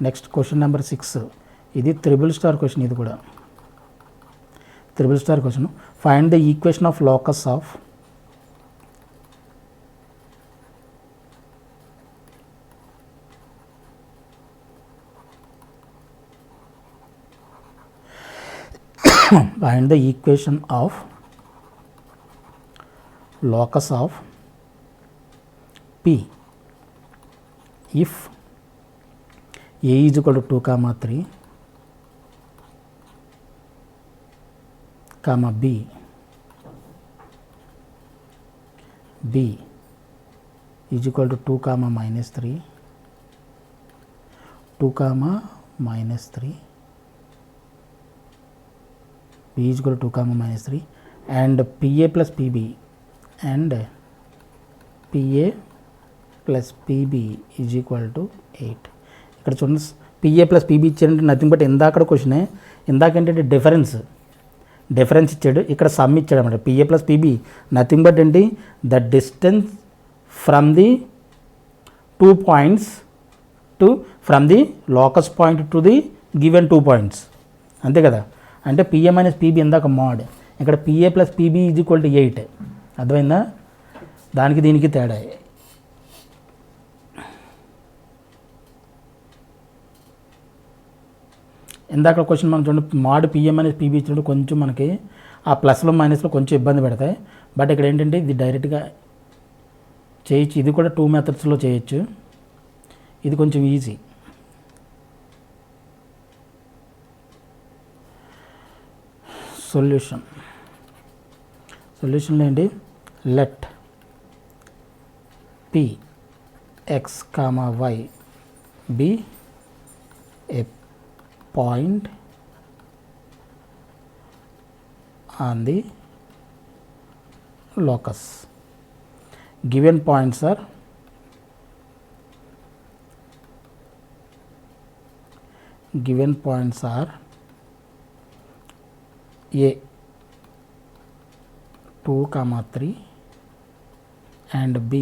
Next question number 6, ఇది triple star question. ఇది కూడా triple star question. Find the equation of locus of find the equation of locus of P if A is equal to 2 comma 3 comma B is equal to 2 comma minus 3 2 comma minus 3 B is equal to 2 comma minus 3 and PA plus PB and PA plus PB is equal to 8. ఇక్కడ చూడండి, PA plus PB ఇచ్చాడంటే nothing but ఇందాక క్వశ్చనే. ఇందాకేంటంటే difference ఇచ్చాడు, ఇక్కడ some ఇచ్చాడు అనమాట. PA plus PB nothing but ఏంటి, the distance from the 2 points to from the locus point to the given 2 points, అంతే కదా. అంటే PA మైనస్ PB ఇందాక మోడ్, ఇక్కడ PA plus PB is equal to 8. అర్థమైందా? దానికి దీనికి తేడా. ఇందాక క్వశ్చన్ మనం చూడండి, మోడ్ PA మైనస్ PB ఇచ్చినప్పుడు కొంచెం మనకి ఆ ప్లస్లో మైనస్లో కొంచెం ఇబ్బంది పెడతాయి. బట్ ఇక్కడ ఏంటంటే ఇది డైరెక్ట్గా చేయొచ్చు. ఇది కూడా 2 మెథడ్స్లో చేయొచ్చు. ఇది కొంచెం ఈజీ. సొల్యూషన్లో ఏంటి, let P x comma y be a point on the locus. Given points are A 2 comma 3 and B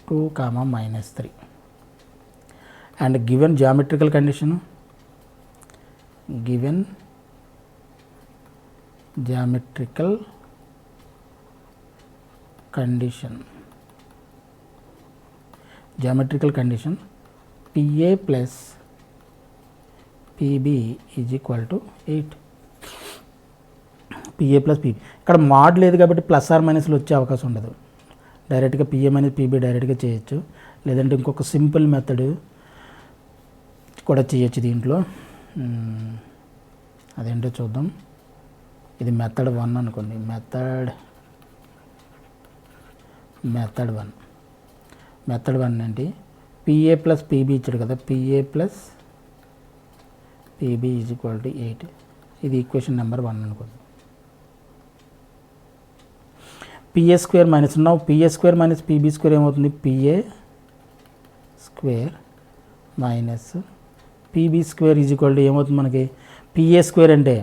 2 comma minus 3 and given geometrical condition PA plus PB is equal to 8. PA plus PB ఇక్కడ mode లేదు కాబట్టి plus are మైనస్లు వచ్చే అవకాశం ఉండదు. డైరెక్ట్గా PA minus PB డైరెక్ట్గా చేయొచ్చు, లేదంటే ఇంకొక సింపుల్ మెథడ్ కూడా చేయొచ్చు దీంట్లో. అదేంటో చూద్దాం. ఇది మెథడ్ 1 అనుకోండి. మెథడ్ 1 ఏంటి, PA ప్లస్ PB ఇచ్చాడు కదా, PA plus PB is equal to 8. ఇది ఈక్వేషన్ నెంబర్ 1 అనుకోండి. PA square minus PA square minus PB square ఏమవుతుంది, PA square minus PB square is equal to ఏమవుతుంది మనకి, PA స్క్వేర్ అంటే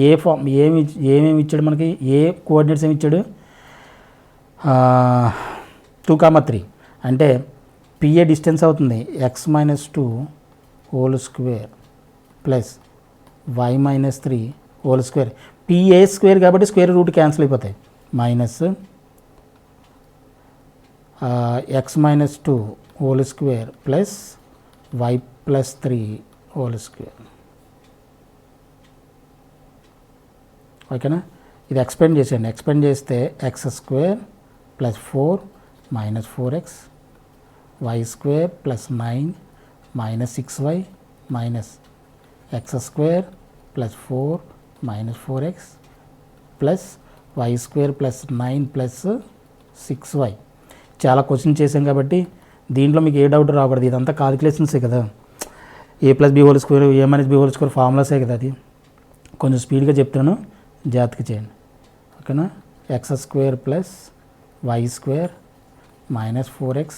ఏ ఫామ్ ఏమేమి ఇచ్చాడు మనకి, ఏ కోఆర్డినేట్స్ ఏమి ఇచ్చాడు, 2 comma 3 అంటే PA డిస్టెన్స్ అవుతుంది x minus 2 whole square plus y minus 3 whole square. PA square కాబట్టి స్క్వేర్ రూట్ క్యాన్సిల్ అయిపోతాయి. Minus x minus 2 whole square plus y plus 3 whole square. ఓకేనా? ఇది ఎక్స్పెండ్ చేసేయండి. ఎక్స్పెండ్ చేస్తే x square plus 4 minus 4x y square plus 9 minus 6y minus x square plus 4 minus 4x plus y square plus 9 plus 6y. చాలా question చేసాం కాబట్టి దీంట్లో మీకు ఏ doubt రాకూడదు. ఇదంతా కాలిక్యులేషన్సే కదా. A plus B whole square, A minus B whole square ఫార్ములాసే కదా. అది కొంచెం స్పీడ్గా చెప్తాను, జాగ్రత్తగా చేయండి. ఓకేనా? x square plus y square minus 4x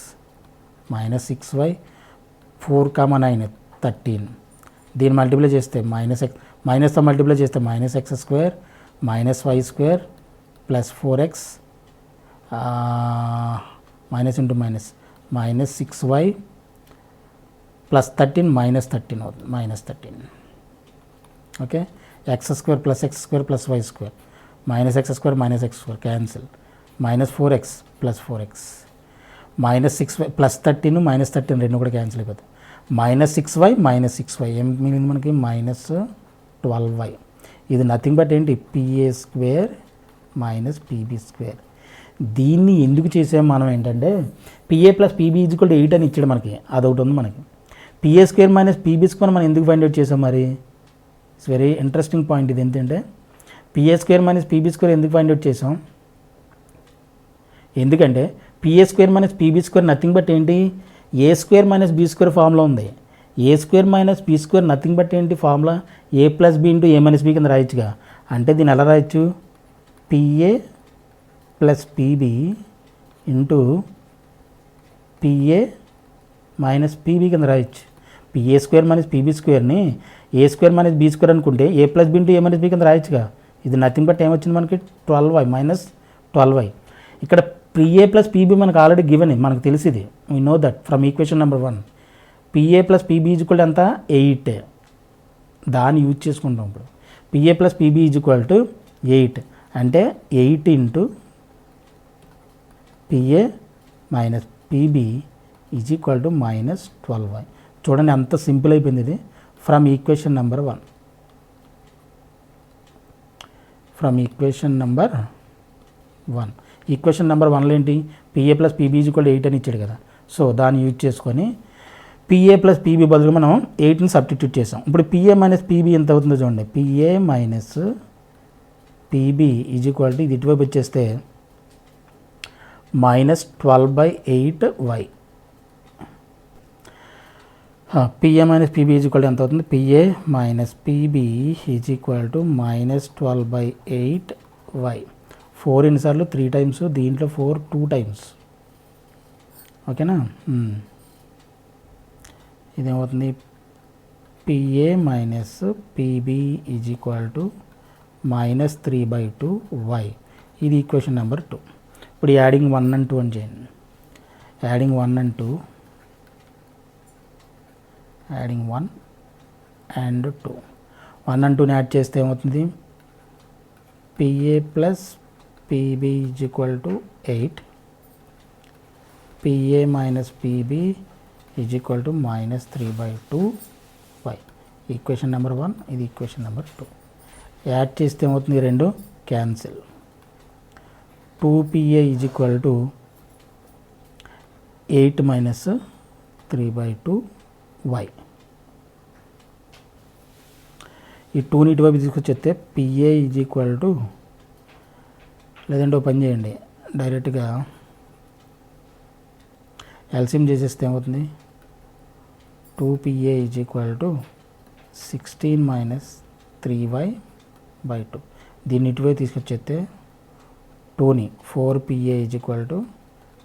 minus 6y 4 comma 9 13. దీన్ని మల్టిప్లై చేస్తే మైనస్తో మల్టిప్లై చేస్తే minus x square minus y square plus 4x minus into minus minus 6y plus 13 minus 13 అవుతుంది, minus 13. Okay, X square plus X square plus why square minus x square cancel, minus 4x plus 4x minus 6y plus 13 minus 13 రెండు కూడా cancel అయిపోతాయి. Minus 6y ఏం మిగిలింది మనకి, minus 12y. ఇది nothing but ఏంటి, PA square minus PB square. దీన్ని ఎందుకు చేసాం మనం ఏంటంటే, PA plus PB is equal to 8 అని ఇచ్చాడు మనకి, అదొకటి ఉంది మనకి. PA square minus PB square మనం ఎందుకు ఫైండ్ అవుట్ చేసాం మరి, ఇట్స్ వెరీ ఇంట్రెస్టింగ్ పాయింట్. ఇది ఏంటంటే PA square minus PB square ఎందుకు ఫైండ్ అవుట్ చేసాం, ఎందుకంటే PA square minus PB square nothing but ఏంటి, A square minus B square formula ఉంది. A square minus B square nothing but ఏంటి formula, A plus B into A minus B కింద రాయొచ్చుగా. అంటే దీన్ని ఎలా రాయొచ్చు, PA plus PB into PA minus PB కింద రాయొచ్చు. పిఏ స్క్వేర్ మైనస్ పీబీ స్క్వేర్ని A square minus B square అనుకుంటే A plus B into A minus B కింద రాయొచ్చుగా. ఇది నథింగ్ బట్ ఏమొచ్చింది మనకి, 12y మైనస్ 12y. ఇక్కడ పిఏ ప్లస్ పీబీ మనకు ఆల్రెడీ గివెన్, మనకు తెలిసింది, we know that from equation number 1. PA plus PB is equal ఎంత, 8. దాన్ని యూజ్ చేసుకుంటాం ఇప్పుడు. PA plus PB is equal to 8 అంటే 8 into PA minus PB is equal to minus 12y. చూడండి అంత సింపుల్ అయిపోయింది ఇది. From equation number 1, from equation number 1. Equation number 1లో ఏంటి, PA plus PB is equal to 8 అని ఇచ్చాడు కదా. సో దాన్ని యూజ్ చేసుకొని పిఏ ప్లస్ పీబీ బదులు మనం 8ని సబ్స్టిట్యూట్ చేసాం. ఇప్పుడు పిఏ మైనస్ పీబీ ఎంత అవుతుందో చూడండి, PA minus PB is equal to ఇది ఇటువైపు వచ్చేస్తే minus 12/8y. PA minus PB is equal to ఎంత అవుతుంది, PA minus PB is equal to minus 12/8y. 4 ఎన్నిసార్లు, 3 టైమ్స్, దీంట్లో 4 2 టైమ్స్. ఓకేనా, ఇదేమవుతుంది, PA minus PB is equal to minus 3/2y. ఇది ఈక్వేషన్ నెంబర్ 2. ఇప్పుడు యాడింగ్ 1 and 2 అని చేయండి. Adding 1 and 2, adding 1 and 2, 1 and 2ని యాడ్ చేస్తే ఏమవుతుంది, PA plus PB is equal to 8, PA minus PB is equal to minus 3/2y. Equation number 1, ఇది equation number 2. Add చేస్తే ఏమవుతుంది, రెండు cancel. 2PA is equal to 8 minus 3/2y. ఈ 2ని ఇటువైపు తీసుకొచ్చేస్తే పిఏ ఈజ్ ఈక్వల్ టు, లేదంటే ఒక పని చేయండి, డైరెక్ట్గా ఎల్సిఎం చేసేస్తే ఏమవుతుంది, 2PA is equal to 16 minus 3y/2. దీన్ని ఇటువైపు తీసుకొచ్చేస్తే 2ని 4PA is equal to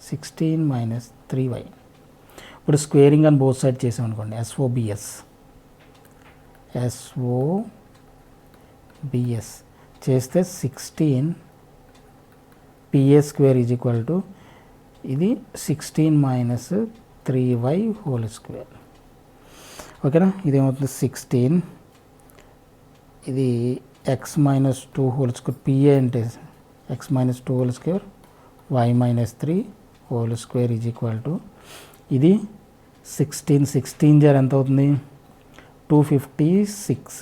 16 minus 3y. ఇప్పుడు స్క్వేరింగ్ అని బోత్ సైడ్ చేసాం అనుకోండి, SOBS చేస్తే 16 PA square is equal to ఇది 16 మైనస్ 3y హోల్ స్క్వేర్. ఓకేనా, ఇదేమవుతుంది 16, ఇది X minus 2 whole square, PA అంటే X minus 2 whole square, Y minus 3 whole square is equal to ఇది 16 జార్ ఎంత అవుతుంది, 256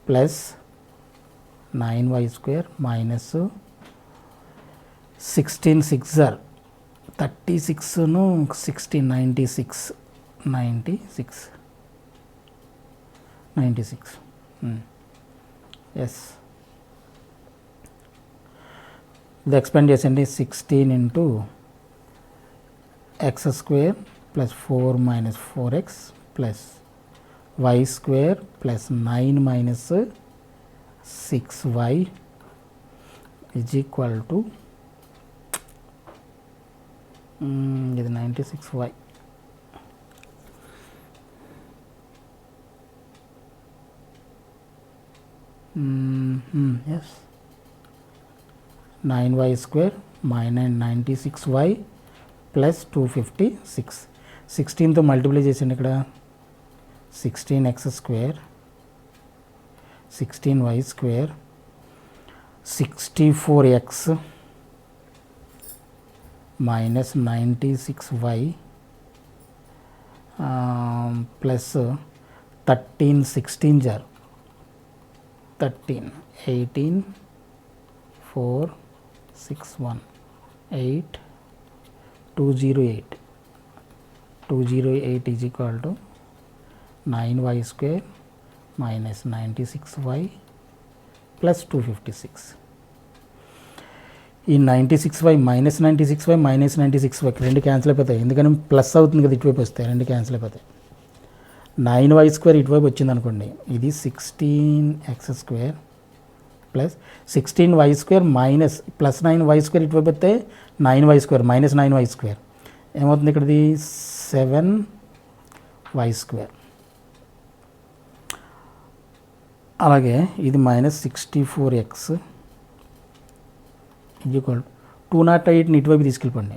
ప్లస్ 9y స్క్వేర్ మైనస్ 16 6 జార్ 36ను 16 96 ఎస్. ఇది ఎక్స్పెండ్ చేసండి, 16 into X square plus 4 minus 4x plus why square plus 9 minus 6y is equal to ఇది 96y. ఎస్, 9y square minus 96y plus 256. 16తో మల్టిప్లై చేసిండి ఇక్కడ 16x square 16y square 64x minus 96y plus 13 16 జార్ 13 18 4 6 1 8 208 208 is equal to 9y square minus 96y plus 256. ఈ 96y minus 96y minus 96y రెండు cancel అయిపోతాయి, ఎందుకని ప్లస్ అవుతుంది కదా, ఇటువైపు వస్తాయి, రెండు క్యాన్సిల్ అయిపోతాయి. 9y స్క్వేర్ ఇటువైపు వచ్చింది అనుకోండి, ఇది 16x square plus 16y square minus plus 9y square ఇటువైపు వస్తే 9y square minus 9y square ఏమవుతుంది, ఇక్కడది 7y స్క్వేర్. అలాగే ఇది మైనస్ 64x ఈక్వల్ 208ని ఇటువైపు తీసుకెళ్ళిపోండి,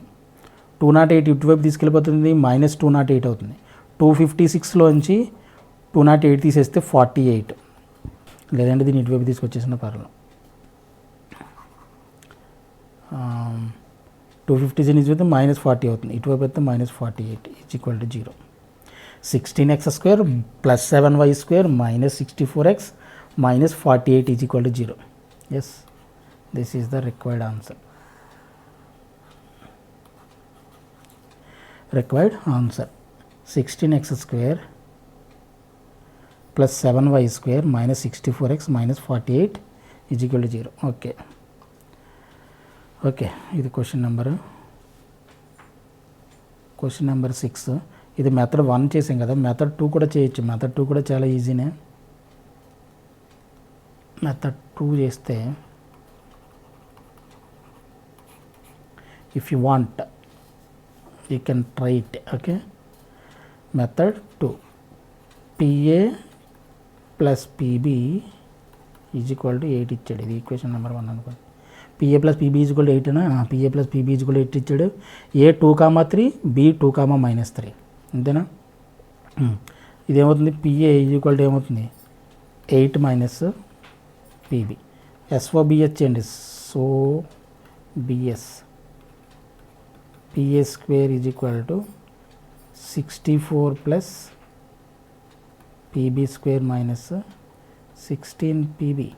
208 ఇటువైపు తీసుకెళ్ళిపోతుంది, మైనస్ 208 అవుతుంది. 256లోంచి 208 తీసేస్తే 48, లేదంటే దీన్ని ఇటువైపు తీసుకొచ్చేసిన పర్లేదు. 256 ఇటువైపు మైనస్ 40 అవుతుంది, ఇటువైపు అయితే minus 48 is equal to 0. 16x square plus 7y square minus 64x minus 48 is equal to 0. Yes, this is the required answer. Required answer 16x square plus 7y square minus 64x minus 48 is equal to 0. Okay. Okay, ఇది question number 6. ఇది method 1 చేసాం కదా, method 2 కూడా చేయొచ్చు. Method 2 కూడా చాలా ఈజీనే. Method 2 చేస్తే if you want you can try it. Okay, method 2 PA plus PB is equal to 8 ఇచ్చాడు. ఇది ఈక్వేషన్ నెంబర్ 1 అనుకోండి. PA plus PB is equal to 8 అనా, PA plus PB is equal to 8 ఇచ్చాడు. A 2,3 B 2,-3 అంతేనా. ఇదేమవుతుంది, PA is equal to ఏమవుతుంది 8 minus PB. SOBS చేయండి, SOBS PA square is equal to 64 plus PB square minus 16 PB.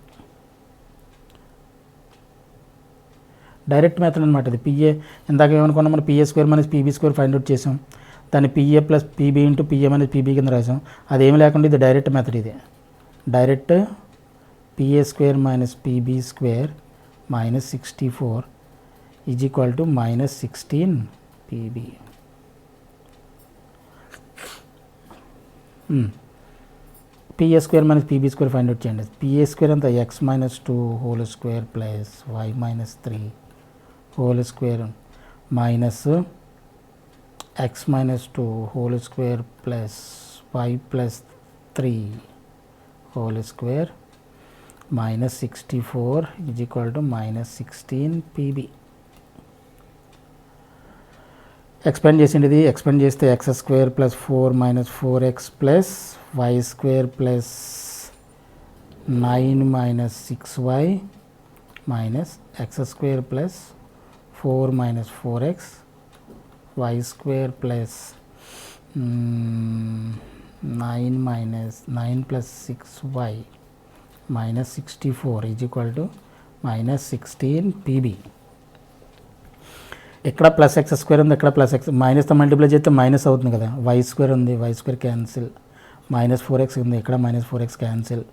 Direct method అనమాట ఇది. PA ఇందాక ఏమనుకున్నాం మనం, PA square minus PB square find out చేసాం, దాన్ని PA plus PB into PA minus PB కింద రాసాం. అదేమి లేకుండా ఇది డైరెక్ట్ మెథడ్. ఇది direct PA square minus PB square minus 64 is equal to minus 16 PB. PA square minus PB square find out చేయండి. PA square అంతా x minus 2 whole square plus why minus 3 whole square minus x minus 2 whole square plus y plus 3 whole square minus 64 is equal to minus 16 PB. Expand చేసింది. ఇది expand చేస్తే x square plus 4 minus 4x plus why square plus 9 minus 6y minus x square plus 4 minus 4x y square plus 9 minus 9 plus 6y minus 64 is equal to minus 16 PB. ఎక్కడ plus X square ఉంది, ఎక్కడ plus X మైనస్తో multiply చేస్తే minus అవుతుంది కదా. Y square ఉంది, y square cancel. Minus 4x ఉంది, ఇక్కడ minus 4x cancel.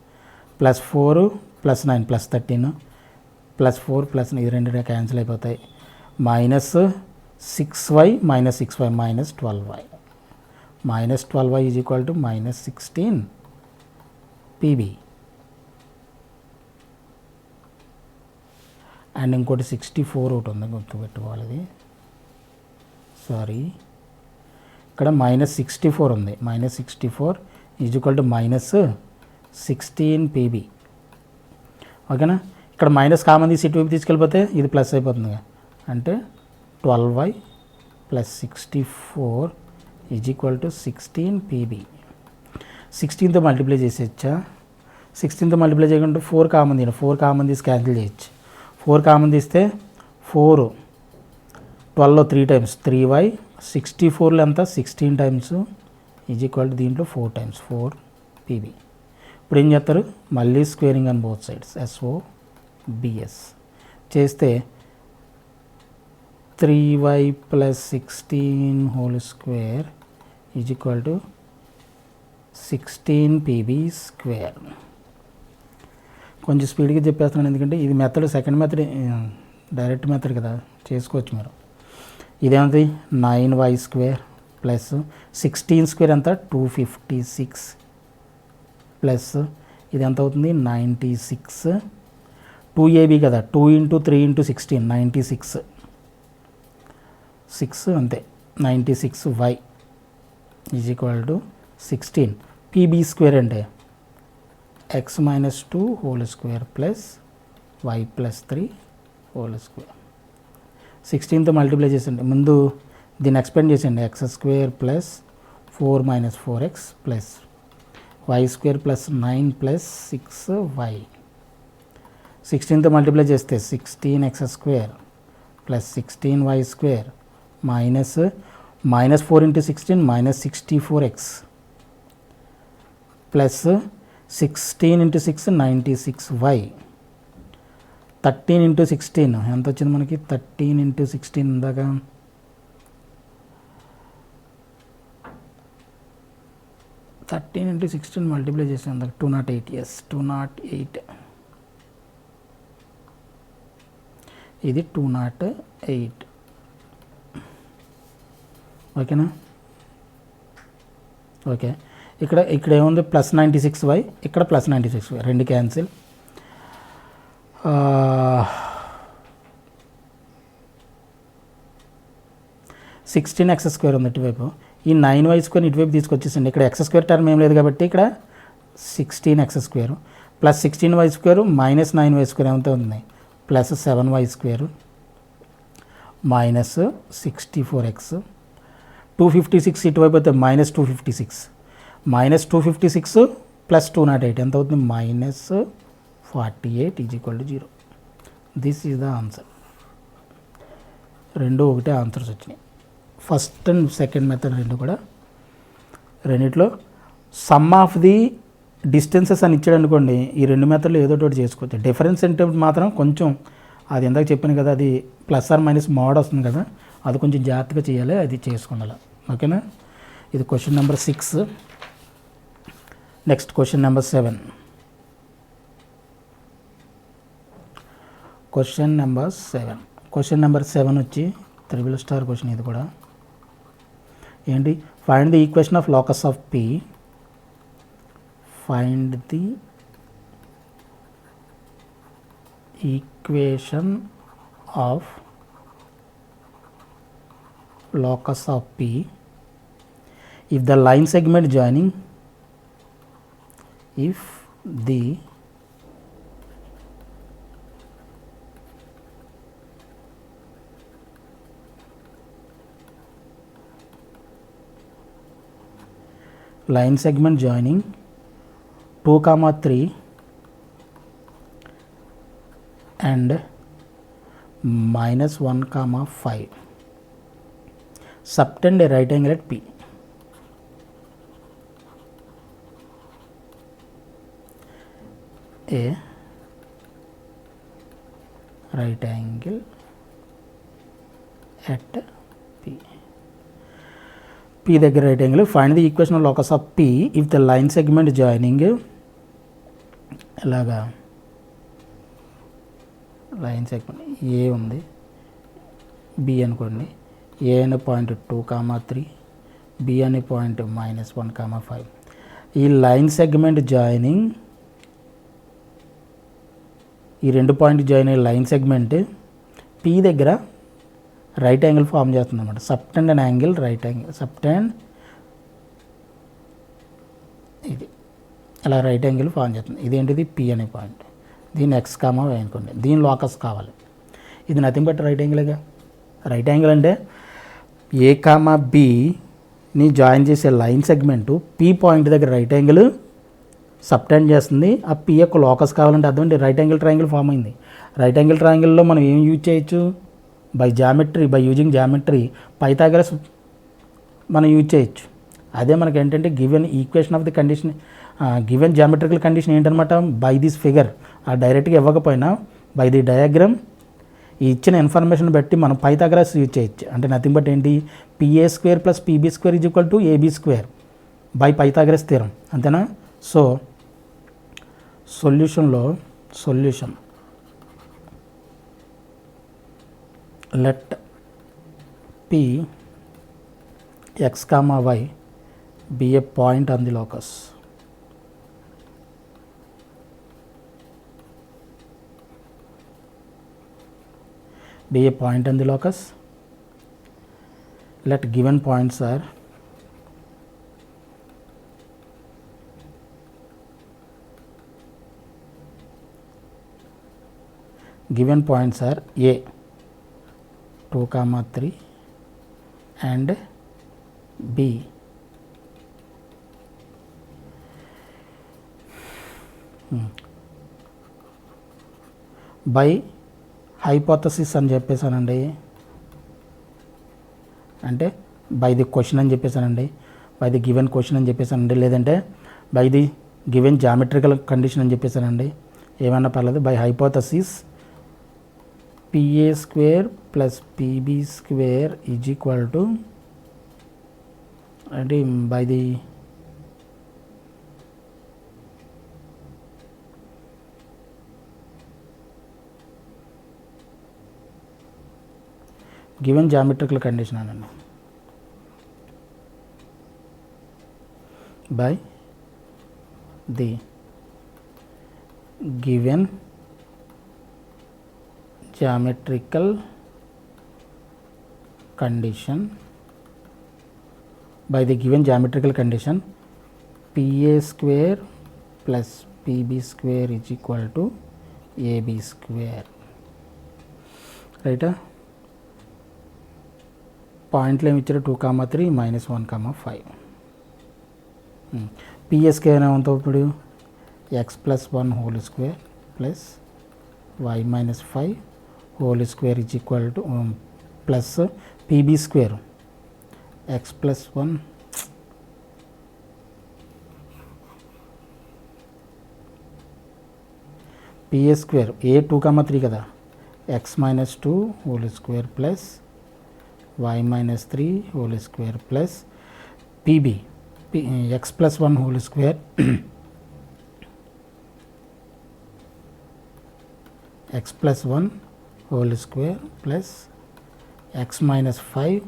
Plus 4 plus 9 plus 13 plus 4 plus ఇది రెండు క్యాన్సిల్ అయిపోతాయి. Minus 6y minus 6y minus 12y minus 12y is equal to minus 16 PB. And ఇంకోటి 64 ఒకటి ఉంది, గుర్తుపెట్టుకోవాలి. ఇది సారీ, ఇక్కడ మైనస్ 64 ఉంది. Minus 64 is equal to minus 16 PB. ఓకేనా. ఇక్కడ మైనస్ కామన్ తీసి ఇటువైపు తీసుకెళ్ళిపోతే ఇది ప్లస్ అయిపోతుంది, అంటే 12y plus 64 is equal to 16 PB. 16తో మల్టిప్లై చేసేయచ్చా? 16తో మల్టిప్లై చేయకుండా 4 కామన్ తీయండి. 4 కామన్ తీసి క్యాన్సిల్ చేయొచ్చు. 4 కామన్ తీస్తే 4, 12లో 3 టైమ్స్ 3y, 64లో ఎంత 16 టైమ్స్ ఈజ్ ఈక్వల్ టు దీంట్లో 4 టైమ్స్ 4 పీబీ. ఇప్పుడు ఏం చేస్తారు? మళ్ళీ squaring on both sides SOBS చేస్తే 3y + 16 whole square is equal to 16 PB square. కొంచెం స్పీడ్గా చెప్పేస్తున్నాను ఎందుకంటే ఇది method, second method direct method కదా, చేసుకోవచ్చు మీరు. ఇదేంటి 9y స్క్వేర్ ప్లస్ 16 స్క్వేర్ ఎంత 256 ప్లస్ ఇది ఎంత అవుతుంది 96, 2ab కదా, 2 × 3 × 16 96, 6 అంతే 96y is equal to 16 PB square అంటే x - 2 whole square plus y + 3 whole square. 16తో మల్టిప్లై చేసండి. ముందు దీన్ని ఎక్స్పెండ్ చేసండి. x² plus 4 - 4x plus y² plus 9 plus 6y. 16తో మల్టిప్లై చేస్తే 16x² plus 16y² minus -4 × 16 -64x plus 16 × 6 96y. 13 × 16 ఎంత వచ్చింది మనకి? 13 × 16 ఇందాక 13 × 16 మల్టిప్లై చేసాం ఇందాక 208. ఎస్ 208. ఇది 208. ఓకేనా? ఓకే. ఇక్కడ ఏముంది? ప్లస్ 96y, ఇక్కడ ప్లస్ 96y, రెండు క్యాన్సిల్. 16x² ఉంది ఇటువైపు. ఈ 9y² ఇటువైపు తీసుకొచ్చేసండి. ఇక్కడ x² టర్మ్ ఏం లేదు కాబట్టి ఇక్కడ 16x² plus 16y² minus 9y² ఎంత ఉంది? Plus 7y² minus 64x. 256 ఇటువైపు అయితే మైనస్ 256, మైనస్ 256 ప్లస్ 208 ఎంత అవుతుంది? Minus 48 is equal to 0. This is the answer. రెండు ఒకటే ఆన్సర్స్ వచ్చినాయి. ఫస్ట్ అండ్ సెకండ్ మెథడ్ రెండు కూడా. రెండిట్లో సమ్ ఆఫ్ ది డిస్టెన్సెస్ అని ఇచ్చాడు అనుకోండి, ఈ రెండు మెథడ్లు ఏదో ఒకటి చేసుకోవచ్చు. డిఫరెన్స్ అంటే మాత్రం కొంచెం అది ఎందాక చెప్పాను కదా, అది ప్లస్ ఆర్ మైనస్ మోడ్ వస్తుంది కదా, అది కొంచెం జాగ్రత్తగా చేయాలి, అది చేసుకోవాలి. ఓకేనా? ఇది question number 6. Next question number 7. Question number 7 వచ్చి 3 స్టార్ క్వశ్చన్. ఇది కూడా ఏంటి? Find the equation of locus of P. Find the equation of locus of P if the line segment joining line segment joining 2, 3 and -1, 5 subtend a right angle at P. A right angle at P. P దగ్గర right angle. Find the equation of locus of P if the line segment joining ఇలాగా line segment ఏ ఉంది, B అనుకోండి. ఏ అనే point 2, 3, B అనే point -1, 5. ఈ line segment joining, ఈ రెండు point join అయ్యే లైన్ సెగ్మెంట్ P దగ్గర రైట్ యాంగిల్ ఫామ్ చేస్తుంది అనమాట. Subtend and angle right angle, subtend ఇది అలా రైట్ యాంగిల్ ఫామ్ చేస్తుంది. ఇదేంటిది? P అనే పాయింట్. దీన్ని X, Y అనుకోండి. దీని లోకస్ కావాలి. ఇది నథింగ్ బట్ రైట్ యాంగిల్గా. రైట్ యాంగిల్ అంటే A, B ని జాయిన్ చేసే లైన్ సెగ్మెంట్ పీ పాయింట్ దగ్గర రైట్ యాంగిల్ సబ్టెండ్ చేస్తుంది. ఆ పీ యొక్క లోకస్ కావాలంటే అర్థం రైట్ యాంగిల్ ట్రయాంగిల్ ఫామ్ అయింది. రైట్ యాంగిల్ ట్రయాంగిల్లో మనం ఏం యూజ్ చేయొచ్చు, బై యూజింగ్ జామెట్రీ పైథాగరస్ మనం యూజ్ చేయొచ్చు. అదే మనకి ఏంటంటే given equation of the condition, given geometrical condition ఏంటనమాట, బై దిస్ ఫిగర్ డైరెక్ట్గా ఇవ్వకపోయినా బై ది డయాగ్రామ్ ఈ ఇచ్చిన ఇన్ఫర్మేషన్ బట్టి మనం పైథాగరస్ యూజ్ చేయొచ్చు. అంటే నథింగ్ బట్ ఏంటి, PA square plus PB square is equal to AB square by Pythagoras theorem, అంతేనా. So solution let P X comma Y be a point on the locus. Be a point on the locus. Let given points are A 2, 3 and B by hypothesis అని చెప్పేసానండి, అంటే by the question అని చెప్పేసానండి, by the given question అని చెప్పేసానండి, లేదంటే by the given geometrical condition అని చెప్పేసానండి, ఏమన్నా పర్లేదు. By hypothesis PA square plus PB square is equal to అంటే by the given geometrical condition అనండి, by the given geometrical condition, by the given geometrical condition PA square plus PB square is equal to AB square, రైటా. పాయింట్లు ఏమి ఇచ్చారు, 2, 3 -1, 5. పిఎస్కే ఏమవుతుంది ఇప్పుడు, X plus 1 whole square plus why minus 5 whole square is equal to plus PB square X plus 1 PA square A 2, 3 కదా, X minus 2 whole square plus y minus 3 whole square plus pb x plus 1 whole square x plus 1 whole square plus x minus 5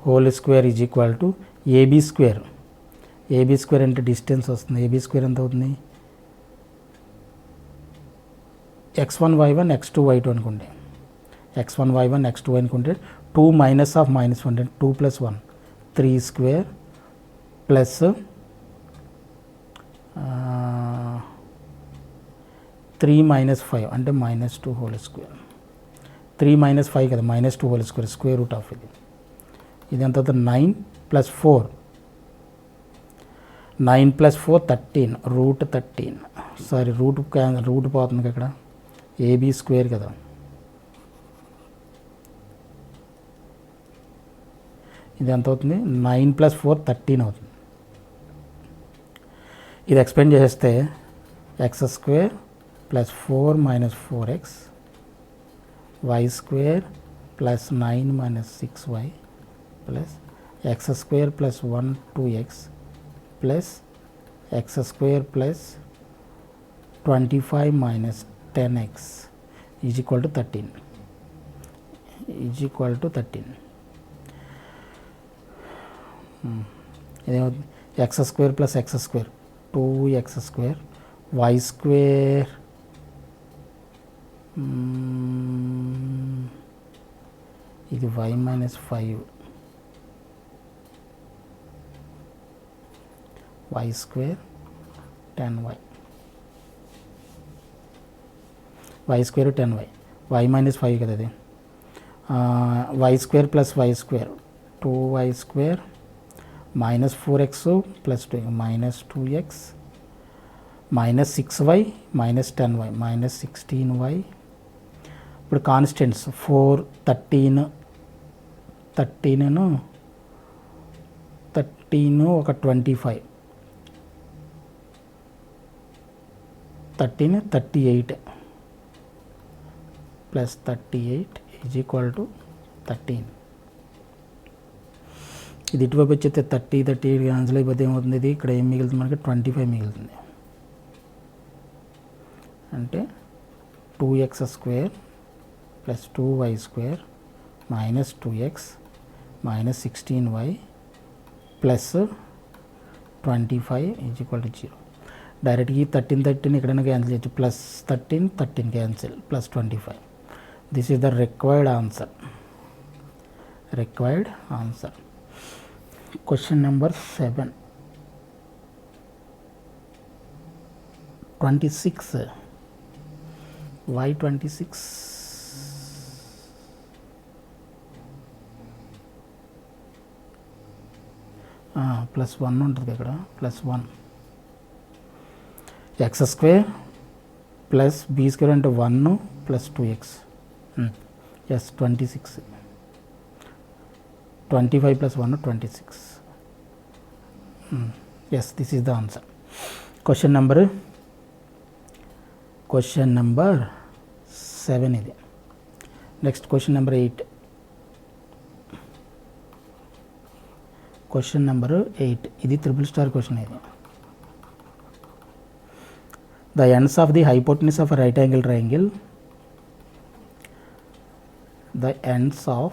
whole square is equal to ab square. ab square అంటే distance వస్తుంది, ab square ఎంత అవుతుంది, x1 y1 x2 y2 అనుకోండి, x1 y1 x2 అనుకుంటే 2 minus of minus 1 అంటే 2 plus 1 3 square plus 3 minus 5 అంటే -2 whole square, 3 minus 5 కదా, -2 whole square, square root of ఇది ఎంత అవుతుంది, 9 plus 4 9 plus 4 13 route 13, sorry route పోతుంది ఇక్కడ, ఏబీ స్క్వేర్ కదా, ఇది ఎంత అవుతుంది, 9 + 4 13 అవుతుంది. ఇది ఎక్స్పెండ్ చేస్తే x square plus 4 - 4x y square plus 9 - 6y plus X square plus 1 2x plus X square plus 25 - 10x is equal to 13 ఇదేమవుతుంది, x square plus X square 2x square y square ఇది y - 5 y square 10y y square 10y y - 5 కదా, అది y square plus y square 2y square minus 4x plus 2 minus 2x minus 6y minus 10y minus 16y. ఇప్పుడు constants 4 13 ఒక 25 13 38 plus 38 is equal to 13. ఇది ఇటువైపు వచ్చేస్తే 30 cancel అయిపోతే ఏమవుతుంది, ఇది ఇక్కడ ఏం మిగులుతుంది మనకి 25 మిగులుతుంది. అంటే 2x² plus 2y² minus 2x minus 16y plus 25 is equal to 0. డైరెక్ట్గా 13 ఎక్కడైనా క్యాన్సిల్ చేయొచ్చు. Plus 13 cancel plus 25. This is the required answer. Question number 7. 26. Why 26? Plus 1 ఉంటుంది ఇక్కడ. ప్లస్ 1 x² ప్లస్ b² అంటే 1 plus 2x. Yes 26. 25 plus 1 26. Yes, this is the answer. Question number 7 ఇది. Next question number 8. Question number 8 ఇది triple star question ఇది. The ends of the hypotenuse of a right angle triangle. The ends of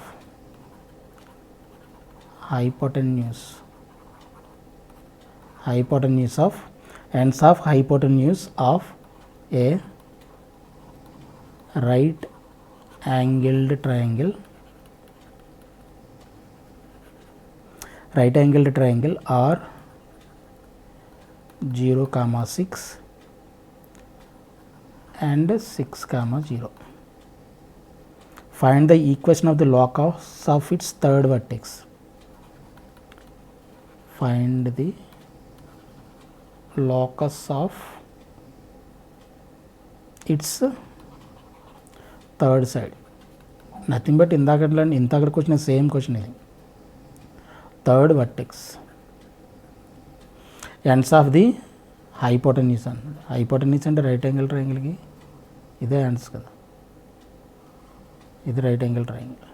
hypotenuse of a right angled triangle are 0,6 and 6,0. Find the equation of the locus of its third vertex. Find the locus of its third side. Nothing but ఇందాక question same question ఇది. Third vertex, ends of the hypotenuse అన్నమాట. Hypotenuse అంటే right angle ట్రయాంగిల్కి ఇదే ends కదా, ఇది right angle triangle.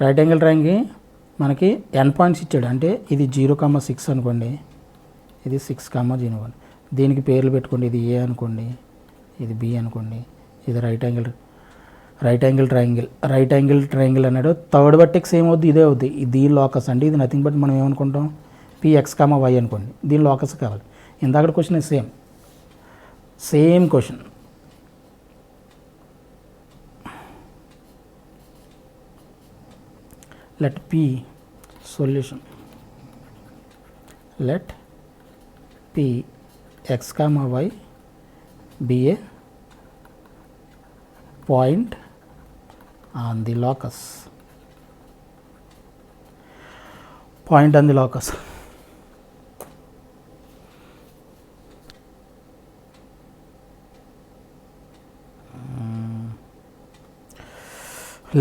Right angle triangle మనకి n points ఇచ్చాడు. అంటే ఇది 0,6 అనుకోండి, ఇది 6,0 అనుకోండి. దీనికి పేర్లు పెట్టుకోండి. ఇది A అనుకోండి, ఇది B అనుకోండి, ఇది రైట్ యాంగిల్ ట్రయాంగిల్ అన్నాడు. థర్డ్ వర్టెక్స్ ఏమవుద్ది, ఇదే అవుద్ది. దీని లోకస్ అంటే ఇది నథింగ్ బట్ మనం ఏమనుకుంటాం, PX, Y అనుకోండి. దీని లోకస్ కావాలి. ఇందాక question same question. Let P solution. Let P x, y be a point on the locus. Point on the locus.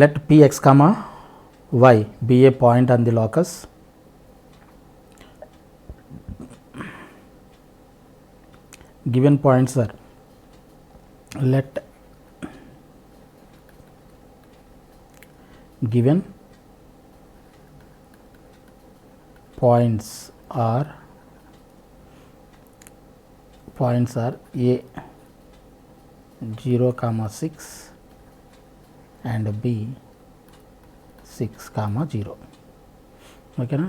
Let P x, y be a point on the locus. Given points are, let given points are A 0,6 and B 6,0. ఓకేనా?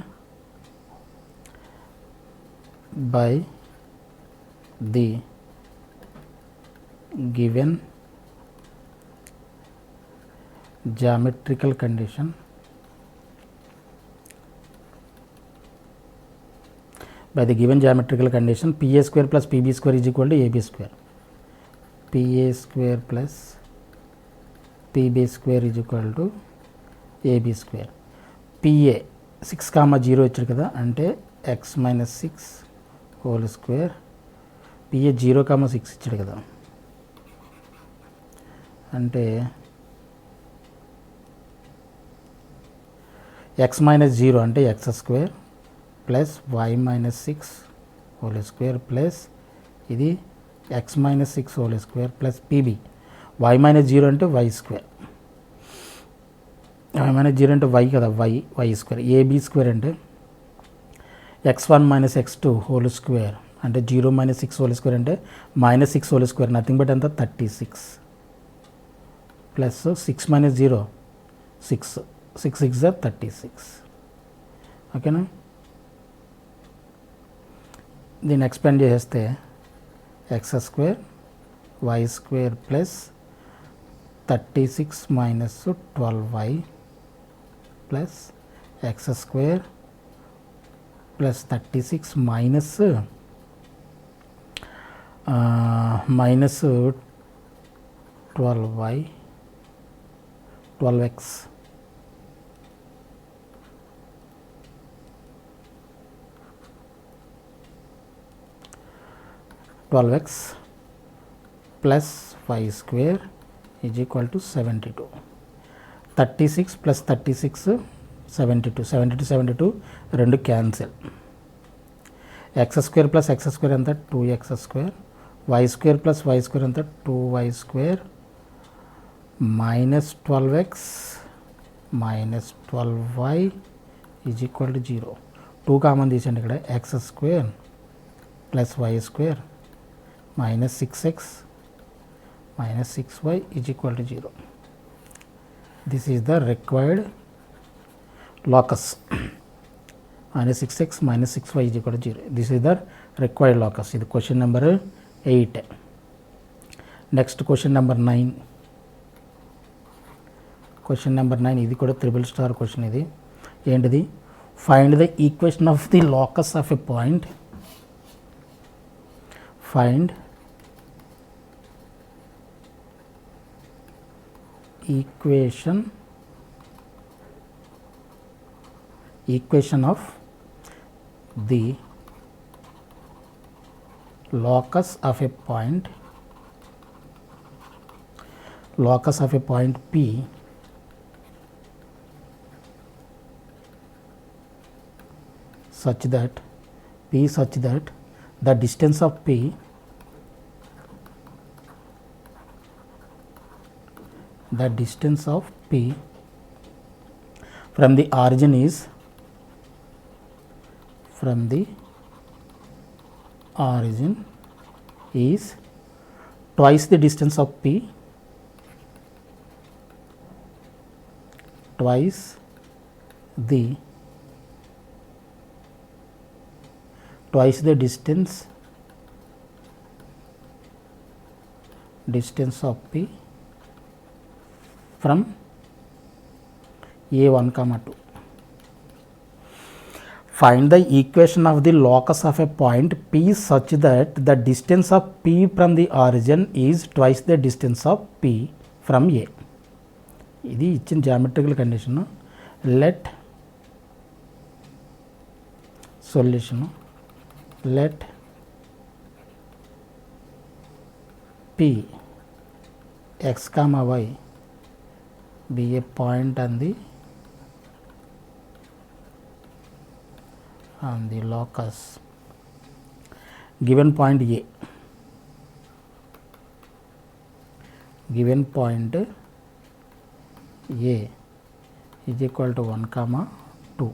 by the given geometrical condition by the given geometrical condition PA square plus PB square is equal to AB square. PA square plus PB square is equal to AB square. PA 6, 0 ఇచ్చాడు కదా, అంటే x minus 6 whole square. PA 0, 6 ఇచ్చాడు కదా, అంటే x minus 0 అంటే x square plus y minus 6 whole square plus ఇది x minus 6 whole square plus PB. y minus 0 అంటే y square, y minus 0 అంటే y కదా, y square. AB square అంటే x1 minus x2 whole square అంటే 0 minus 6 whole square అంటే minus 6 whole square, nothing but ఎంత 36 plus 6 minus 0 6, 6 6 36. ఓకేనా, దీన్ని expand చేస్తే x square y square plus 36 minus 12y plus X square plus 36 minus 12y 12x plus y square is equal to 72. 36 plus 36 72 రెండు cancel. X square plus X square ఎంత 2x square, y square plus why square ఎంత 2y square minus 12x minus 12y is equal to 0. 2 common తీసండి ఇక్కడ, x square plus why square minus 6x minus 6y is equal to 0. This is the required locus. Minus 6x minus 6y is equal to 0. This is the required locus. This is question number 8. Next question number 9. Question number 9 ఇది కూడా triple star question. ఇది ఏంటిది? Find the equation of the locus of a point. Find equation of the locus of a point P such that the distance of P from the origin is twice the distance of P twice the distance of P from A1, 2. Find the equation of the locus of a point P such that the distance of P from the origin is twice the distance of P from A. ఇది ఇచ్చిన geometrical condition. Let solution, let P x comma y be a point on the locus given point A. Given point A is equal to 1, 2.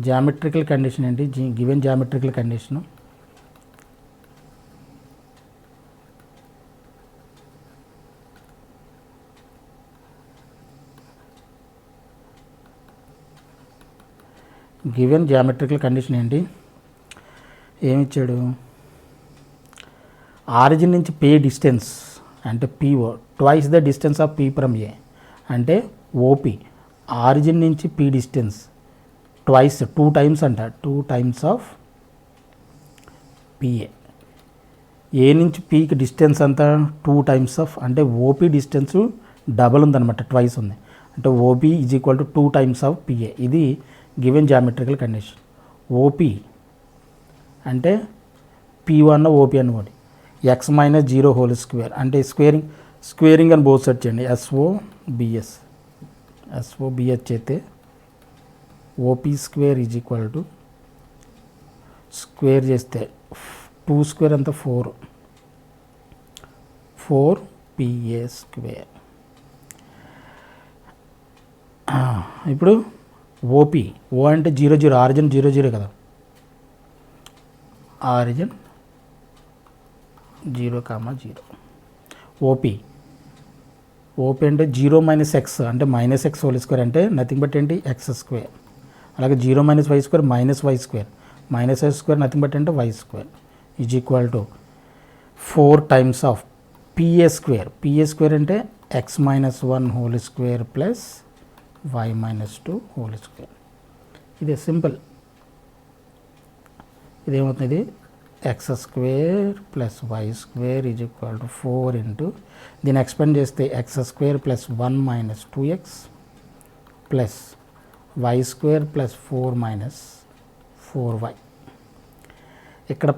Geometrical condition ఏంటి? given geometrical condition given geometrical condition ఏంటి, ఏమిచ్చాడు? Origin నుంచి P distance అంటే PO twice the distance of P from A అంటే OP. Origin నుంచి P distance twice 2 times అంట 2 times of PA. ఏ నుంచి పీకి డిస్టెన్స్ అంతా 2 టైమ్స్ ఆఫ్, అంటే ఓపీ డిస్టెన్స్ డబల్ ఉందన్నమాట, ట్వైస్ ఉంది, అంటే OP is equal to 2 times of PA. ఇది గివెన్ జామెట్రికల్ కండిషన్. ఓపీ అంటే P1 ఓపీ అనుకోండి, ఎక్స్ మైనస్ 0 హోల్ స్క్వేర్, అంటే స్క్వేరింగ్ అని బోత్ సైడ్ చేయండి, ఎస్ఓబిఎస్ చేస్తే OP square is equal to square చేస్తే 2 స్క్వేర్ అంతా 4 పిఏ స్క్వేర్. ఇప్పుడు ఓపీ, ఓ అంటే 0 ఆరిజిన్ 0 కదా, ఆరిజిన్ 0,0. ఓపీ అంటే 0 మైనస్ ఎక్స్, అంటే మైనస్ ఎక్స్ హోల్ స్క్వేర్, అంటే నథింగ్ బట్ ఏంటి ఎక్స్ స్క్వేర్. అలాగే 0 minus y square minus y square, minus y square nothing but అంటే y square is equal to 4 times of PA square. PA square అంటే X minus 1 whole square plus why minus 2 whole square. ఇదే simple. ఇదేమవుతుంది, x square plus why square is equal to 4 into, దీన్ని expand చేస్తే x square plus 1 minus 2x plus why square plus 4 minus 4y. ఇక్కడ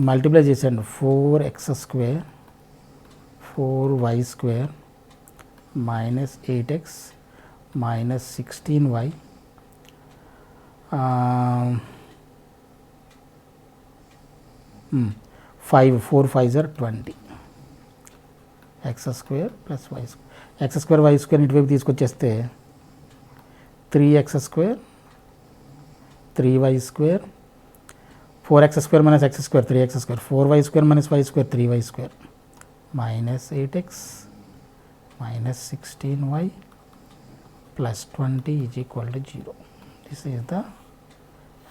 multiply చేసాను, 4x square 4y square minus 8x minus 16y 4 5s are 20, x square plus why square. X square y square ఇటువైపు తీసుకొచ్చేస్తే 3x square 3y square, 4x square minus x square 3x square, 4y square minus y square 3y square minus 8x minus 16y plus 20 is equal to 0. This is the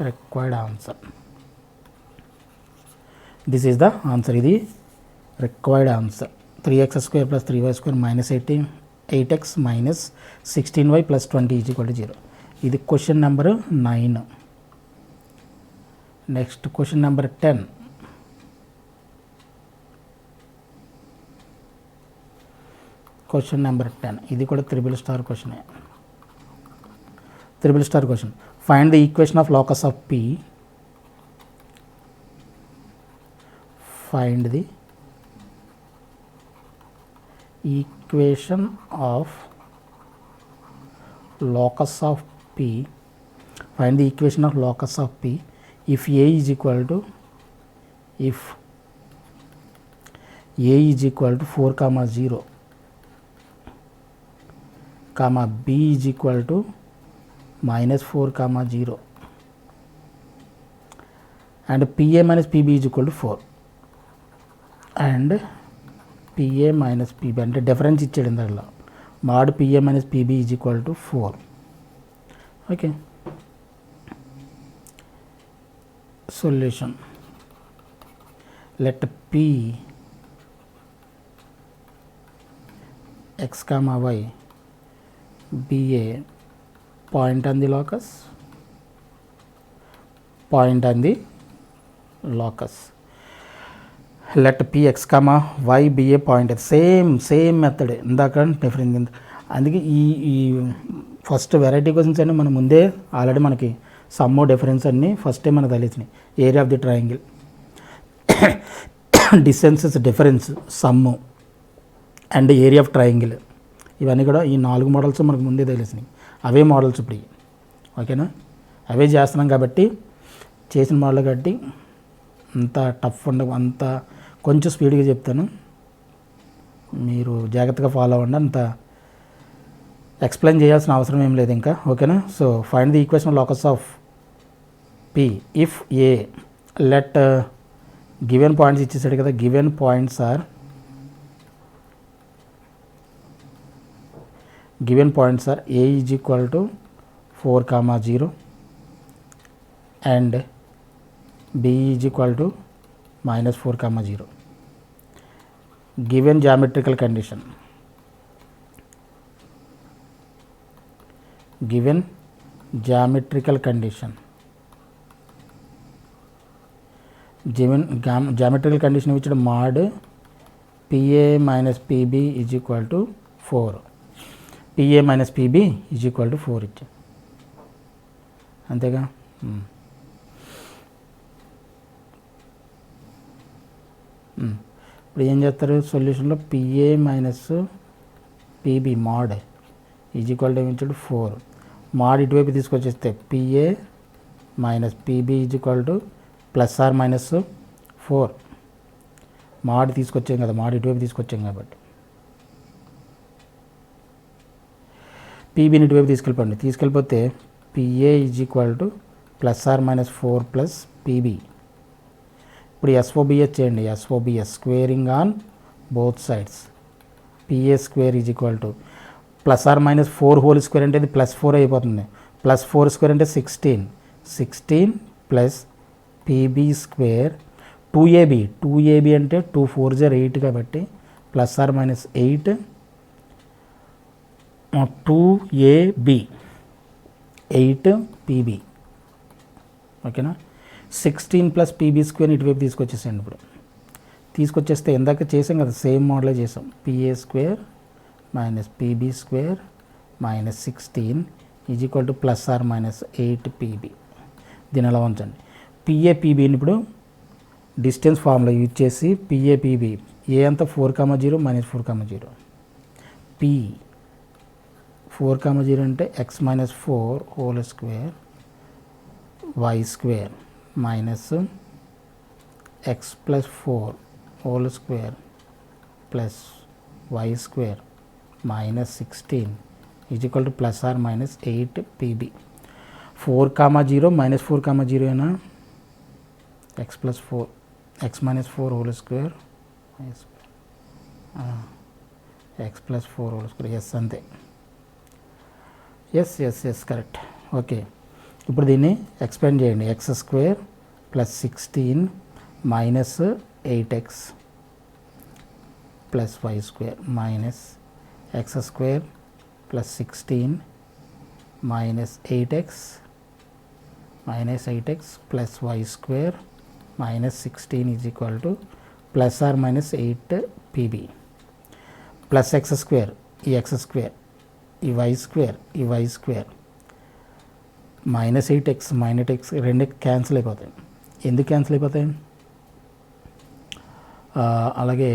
required answer. This is the answer. ఇది required answer. 3x square plus 3y square minus 8x minus 16y plus 20 is equal to 0. ఇది question number 9. Next question number 10. Question number 10 ఇది కూడా triple star క్వశ్చనే. Triple star question. Find the equation of locus of P. Find the equation of locus of P. Find the equation of locus of P if A is equal to 4, 0, B is equal to minus 4, 0, and PA minus PB is equal to 4. And PA minus PB అంటే difference ఇచ్చాడు ఇందులో, mod PA minus PB is equal to 4. Okay, solution. Let P X comma y be a point on the locus, point on the locus. Let P X comma y be a point, same method ఇందాక difference. అందుకే ఈ first variety questions అన్నీ మనం ముందే already మనకి sum difference అన్నీ ఫస్టే మనకు తెలిసినాయి. Area of the triangle, distances difference, sum and area of triangle, ఇవన్నీ కూడా ఈ 4 మోడల్స్ మనకు ముందే తెలిసినాయి. అవే మోడల్స్ ఇప్పుడు. ఓకేనా, అవే చేస్తున్నాం కాబట్టి చేసిన మోడల్ కాబట్టి అంత టఫ్ ఉండవు, అంత కొంచెం స్పీడ్గా చెప్తాను, మీరు జాగ్రత్తగా ఫాలో అవ్వండి. అంత ఎక్స్ప్లెయిన్ చేయాల్సిన అవసరం ఏం లేదు ఇంకా. ఓకేనా, so find the equation locus of P if A, let given points ఇచ్చేసాడు కదా, given points are A is equal to 4, 0 and b is equal to minus 4, 0. Given geometrical condition geometrical condition geometrical condition ఇచ్చాడు mod PA minus PB is equal to 4. PA minus PB is equal to 4 ఇచ్చాడు అంతేగా. ఇప్పుడు ఏం చేస్తారు సొల్యూషన్లో PA minus PB mod is equal to ఇచ్చాడు 4. mod ఇటువైపు తీసుకొచ్చేస్తే PA minus PB is equal to plus or minus 4. mod తీసుకొచ్చాం కదా, mod ఇటువైపు తీసుకొచ్చాం కాబట్టి PBని ఇటువైపు తీసుకెళ్ళిపోతే PA is equal to plus or minus 4 plus PB. ఇప్పుడు SOBS చేయండి, SOBS squaring on both sides. PA square is equal to plus or minus 4 whole square అంటే ఇది ప్లస్ 4 అయిపోతుంది. ప్లస్ 4 స్క్వేర్ అంటే 16 ప్లస్ PB స్క్వేర్ 2AB అంటే 2 4 8 కాబట్టి plus or minus 8 2AB 8 PB. ఓకేనా. 16 plus PB square ఇటువైపు తీసుకొచ్చేసాను. ఇప్పుడు తీసుకొచ్చేస్తే ఇందాక చేసాం కదా, సేమ్ మోడలే చేసాం. PA square minus PB square minus 16 is equal to plus or minus 8 PB. దీని అలా ఉంచండి. PA PBని ఇప్పుడు డిస్టెన్స్ ఫార్ములా యూజ్ చేసి PA PB ఏ అంతా 4,0 మైనస్ 4,0 P 4,0 అంటే x minus 4 whole square y square minus x plus 4 whole square plus y square minus 16 is equal to plus or minus 8 PB. 4,0 minus 4,0 అయినా x plus 4 x minus 4 whole square x plus 4 whole square. Yes అంతే. Yes correct. Okay. ఇప్పుడు దీన్ని expand చేయండి. x square plus 16 minus 8x plus y square minus x square plus 16 minus 8x plus y square minus 16 is equal to plus or minus 8 PB plus x square ఈ x square ఈ y square minus 8x రెండు cancel అయిపోతాయి. ఎందుకు cancel అయిపోతాయి? అలాగే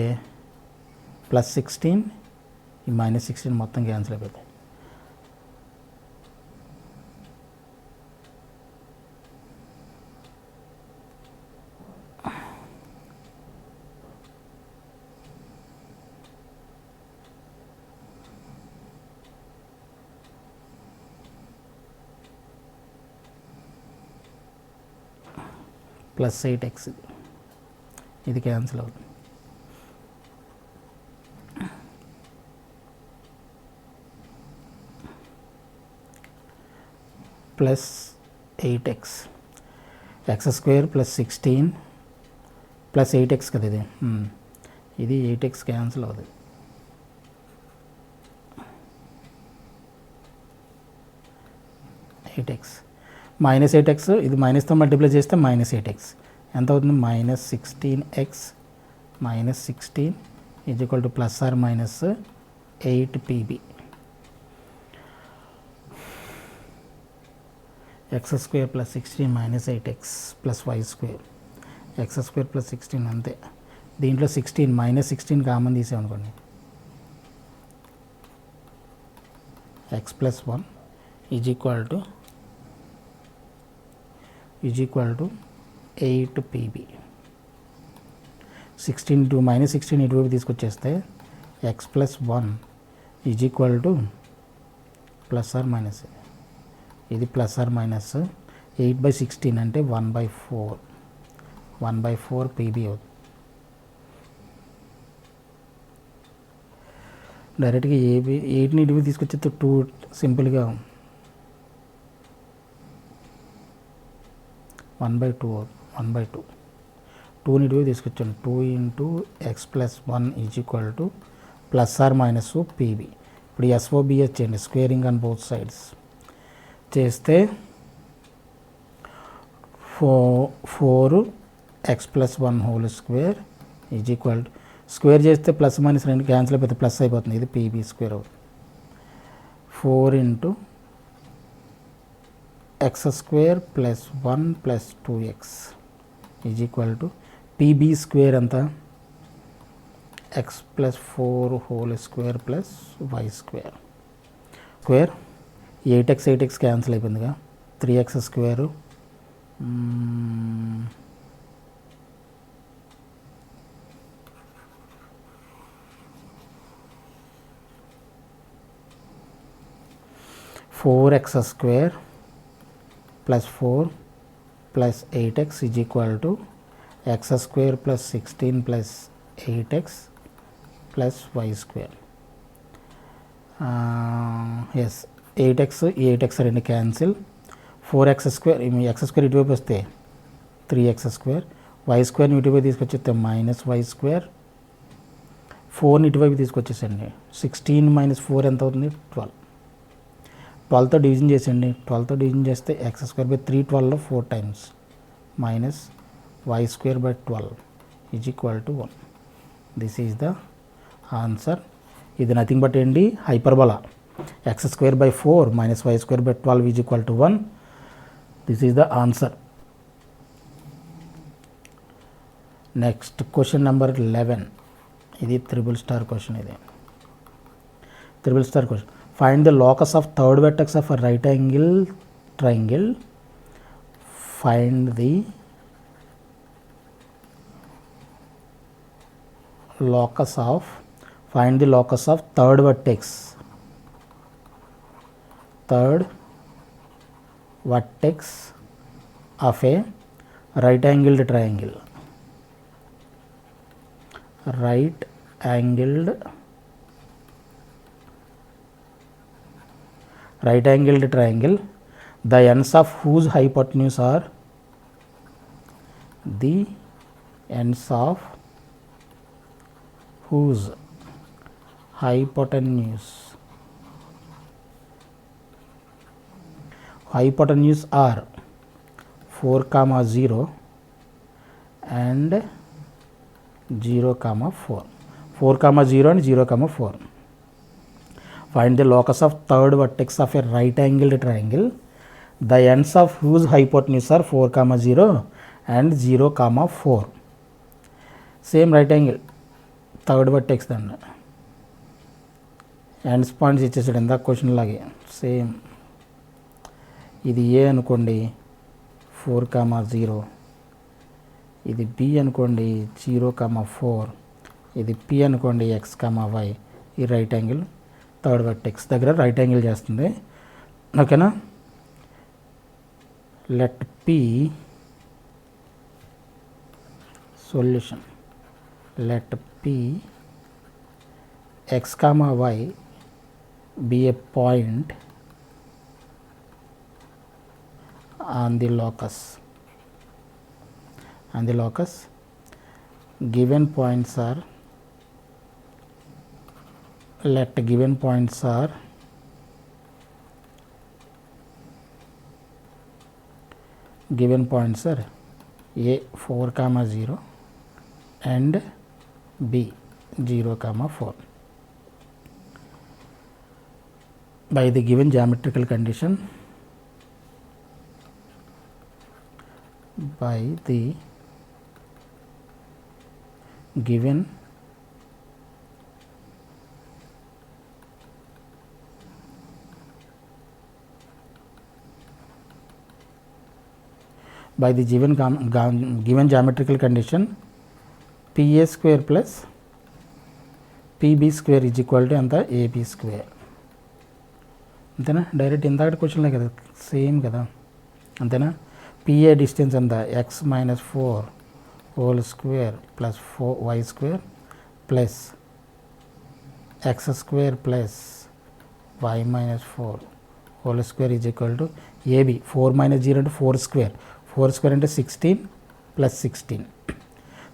plus 16 ఈ minus 16 మొత్తం cancel అయిపోతాయి. ప్లస్ 8x ఇది క్యాన్సిల్ అవుతుంది. Plus 8x square plus 16 plus 8x కదా ఇది 8x క్యాన్సిల్ అవుతుంది. మైనస్ 8x ఇది మైనస్తో మల్టిప్లై చేస్తే మైనస్ 8x ఎంత అవుతుంది? Minus 16x is equal to plus or minus 8 PB. x square plus 16 minus 8x plus y square x square plus 16 అంతే. దీంట్లో 16 minus 16 common తీసామనుకోండి x plus 1 is equal to 8 PB. 16 to minus 16 ఇటువైపు తీసుకొచ్చేస్తే x plus 1 is equal to plus or minus ఇది plus or minus 8/16 అంటే 1/4 PB అవుతుంది. డైరెక్ట్గా 8ని ఇటువైపు తీసుకొచ్చేస్తే 2 సింపుల్గా 1/2 2ని ఇటువైపు తీసుకొచ్చాను. 2 into x plus 1 is equal to plus or minus PB. ఇప్పుడు SOBS చేయండి, స్క్వేరింగ్ ఆన్ బోత్ సైడ్స్ చేస్తే 4x+1 whole square is equal to square చేస్తే ప్లస్ మైనస్ 2 క్యాన్సిల్ అయిపోతే ప్లస్ అయిపోతుంది. ఇది పీబీ స్క్వేర్ అవుతుంది. 4 × x² + 1 + 2x is equal to PB square అంతా x+4 whole square + y square 8x cancel అయిపోయిందిగా 3x². (4x² + 4 + 8x is equal to x² + 16 + 8x + y square. Yes 8x రెండు cancel. 4x² x² ఇటువైపు వస్తే 3x², y² ఇటువైపు తీసుకొచ్చేస్తే -y², 4 ఇటువైపు తీసుకొచ్చేసండి. 16 - 4 ఎంత అవుతుంది? 12. 12తో division చేసేయండి. 12తో డివిజన్ చేస్తే x²/3 12లో 4 times -y²/12 is equal to 1. This is the answer. ఇది నథింగ్ బట్ ఏంటి? Hyperbola. x²/4 -y²/12 is equal to 1. This is the answer. Next question number 11. ఇది triple star question. Find the locus of third vertex of a right angle triangle. Find the locus of third vertex of a right angled triangle. Right angled triangle, the ends of whose hypotenuse are hypotenuse are 4, 0 and 0, 4. 4, 0 and 0, 4. Find the locus of third vertex of a right angled triangle, the ends of whose hypotenuse are 4, 0 and 0, 4. Same right angle third vertex దండి. Ends points ఇచ్చేసాడు ఇందాక question లాగే same. ఇది ఏ అనుకోండి 4, 0. ఇది B అనుకోండి 0, 4. ఇది P అనుకోండి x, y. ఈ రైట్ యాంగిల్ థర్డ్ వర్టెక్స్ దగ్గర రైట్ యాంగిల్ చేస్తుంది. ఓకేనా? Let P solution. Let P x, y be a point on the locus. Given points are A 4, 0 and B 0, 4. By the given geometrical condition, by the given geometrical condition, PA square plus PB square is equal to ఎంత AB square. అంతేనా? Direct ఇందాక క్వశ్చన్లే కదా, same కదా. అంతేనా? PA distance ఎంత? x - 4 whole square plus 4y square plus x² plus y - 4 whole square is equal to AB. 4 - 0 అంటే 4 square. 4 square అంటే 16 + 16.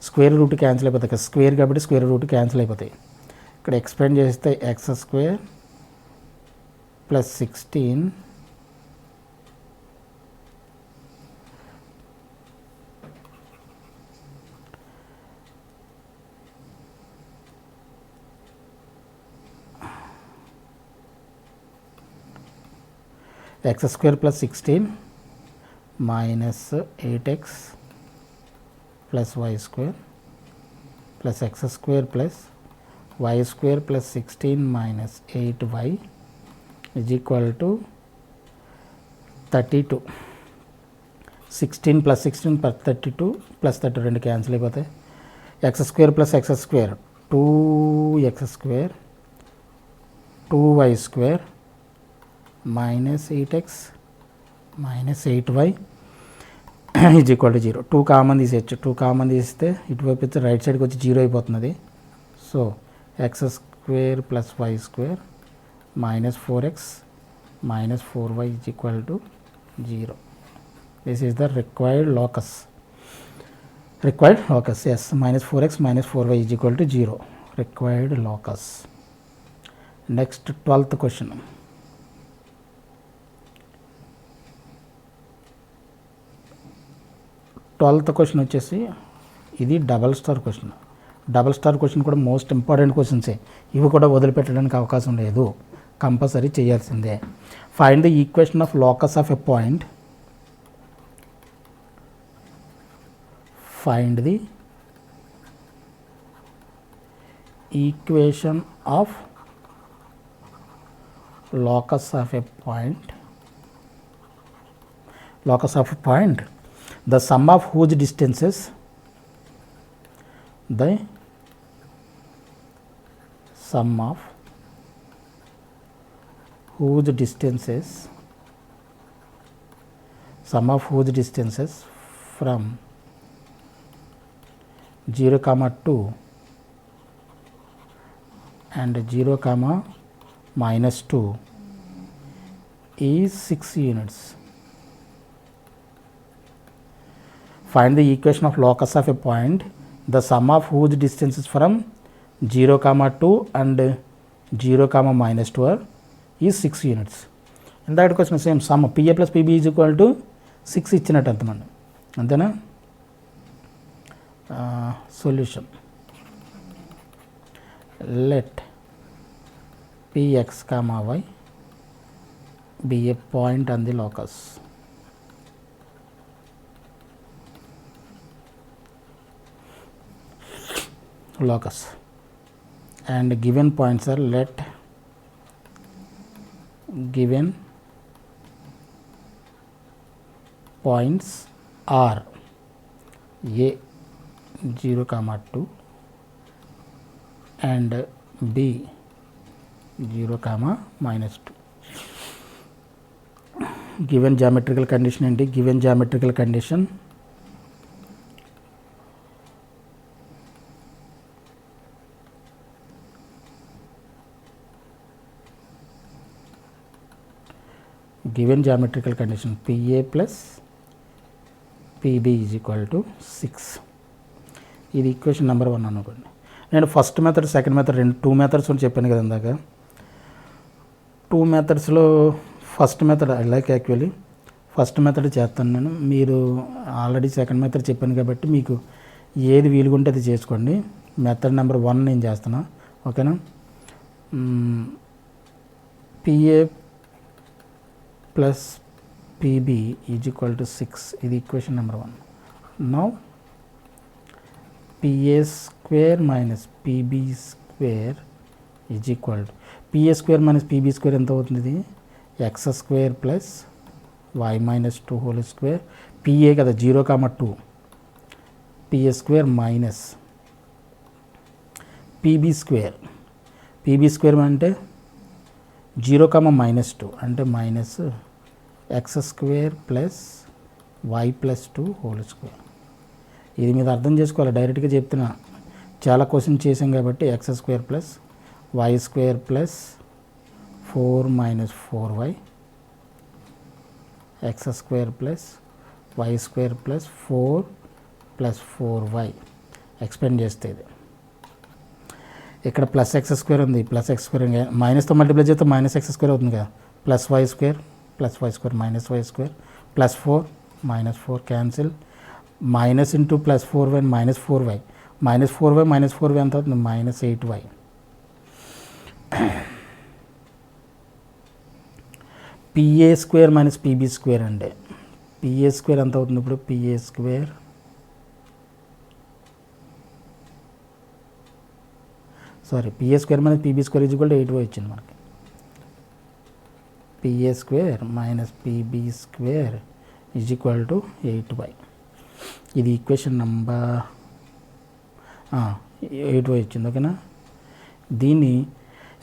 Square root cancel అయిపోతాయి కదా, స్క్వేర్ కాబట్టి స్క్వేర్ రూట్ క్యాన్సిల్ అయిపోతాయి. ఇక్కడ ఎక్స్పాండ్ చేస్తే x² + 16 x square plus 16 minus 8x plus why square plus X square plus why square plus 16 minus 8y is equal to 32. 16 plus 16 plus 32 plus 32 cancel అయిపోతాయి. X square plus X square 2x square 2y square minus 8x minus 8y is equal to 0. 2 common తీసేయచ్చు. 2 common తీస్తే ఇటువైపు అయితే right సైడ్కి వచ్చి 0 అయిపోతున్నది. So x square plus why square minus 4x minus 4y is equal to 0. This is the required locus. Yes, minus 4x minus 4y is equal to 0. Required locus. Next 12th question. 12th question వచ్చేసి ఇది double star question. Double star question కూడా most important క్వశ్చన్సే. ఇవి కూడా వదిలిపెట్టడానికి అవకాశం లేదు, compulsory చేయాల్సిందే. Find the equation of locus of a point. Find the equation of locus of a point. Locus of a point, the sum of whose distances, the sum of whose distances, sum of whose distances from 0, 2 and 0, minus 2 is 6 units. Find the equation of locus of a point, the sum of whose distances from 0, 2 and 0, minus 2 is 6 units. In that question same sum PA plus PB is equal to 6 ఇచ్చినట్టు అంతమంది అంతేనా. Solution. Let Px comma y be a point on the locus. And given points are let given points are A 0, 2 and B 0, minus 2. Given geometrical condition and given geometrical condition, given geometrical condition PA plus PB is equal to 6. ఇది equation number 1 అనుకోండి. నేను first method second method 2 methods అని చెప్పాను కదా ఇందాక. 2 మెథడ్స్లో first method I like actually first method చేస్తాను నేను. మీరు ఆల్రెడీ సెకండ్ మెథడ్ చెప్పాను కాబట్టి మీకు ఏది వీలుగా ఉంటే అది చేసుకోండి. మెథడ్ నెంబర్ 1 నేను చేస్తున్నా, ఓకేనా. PA plus PB is equal to 6. ఇది equation number 1. Now PA square minus PB square is equal to PA square minus PB square ఎంత అవుతుంది? x square plus y minus 2 whole square. PA కదా 0, 2 PA square minus PB square. PB square అంటే 0, minus 2 అంటే minus x square plus y plus 2 whole square. ఇది మీరు అర్థం చేసుకోవాలి, డైరెక్ట్గా చెప్తున్నా. చాలా క్వశ్చన్ చేసాం కాబట్టి x square plus why square plus 4 minus 4y x square plus why square plus 4 plus 4y expand చేస్తే ఇది ఇక్కడ ప్లస్ ఎక్స్ స్క్వేర్ ఉంది. ప్లస్ ఎక్స్ స్క్వేర్ మైనస్తో మల్టిప్లై చేస్తే మైనస్ ఎక్స్ స్క్వేర్ అవుతుంది కదా. Plus why square minus y square plus 4 minus 4 cancel. Minus into plus 4y minus 4y minus 4y ఎంత అవుతుంది? Minus 8y. PA square minus PB square అంటే PA square ఎంత అవుతుంది ఇప్పుడు? PA square PA square minus PB square is equal to 8y వచ్చింది మనకి. PA square minus PB square is equal to 8y. ఇది equation number 8y వచ్చింది. ఓకేనా? దీన్ని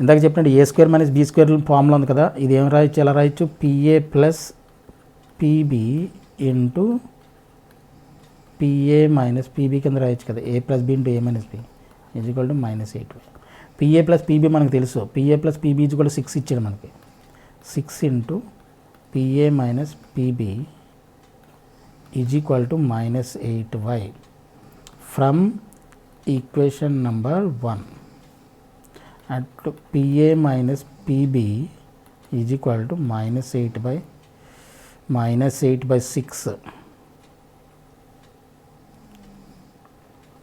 ఇందాక చెప్పినట్టు A square minus B square formula ఉంది కదా, ఇది ఏం రాయొచ్చు? ఎలా రాయొచ్చు? PA plus PB into PA minus PB కింద రాయొచ్చు కదా. A plus B into A minus B is equal to -8y. PA plus PB మనకు తెలుసు. PA plus PB is equal to 6 ఇచ్చాడు మనకి. 6 into PA minus PB is equal to -8y from equation number 1. at PA minus PB is equal to -8 by 6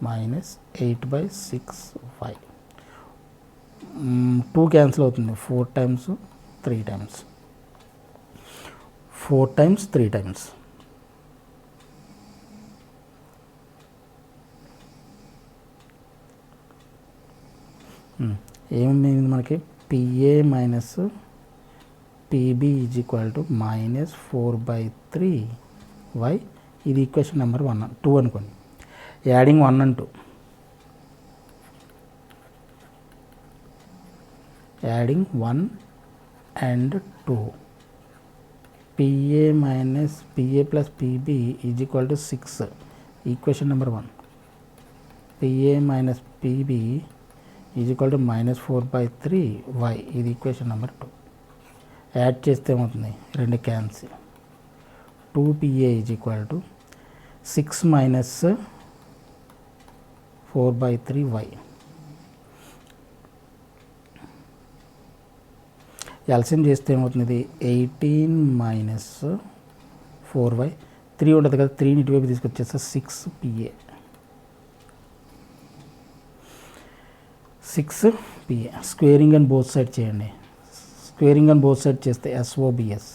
-8 by 6y. 2 cancel అవుతుంది. 4 times 3 times 4 times 3 times ఏమి మనకి? PA minus PB is equal to -4/3y. ఇది equation number 2 అనుకోండి. Adding 1 and 2. Adding 1 and 2. PA plus PB is equal to 6. Equation number 1. PA minus PB is equal to -4/3y. ఇది equation number 2. Add చేస్తే ఏమవుతుంది? 2 cancel. 2PA is equal to 6 minus 4/3y. LCM చేస్తే ఏమవుతుంది? ఇది 18 minus 4y. 3 ఉంటుంది కదా, 3ని ఇటువైపు తీసుకొచ్చేస్తే 6PA. 6PA. Squaring and both side చేయండి. స్క్వేరింగ్ అండ్ బోత్ సైడ్ చేస్తే SOBS.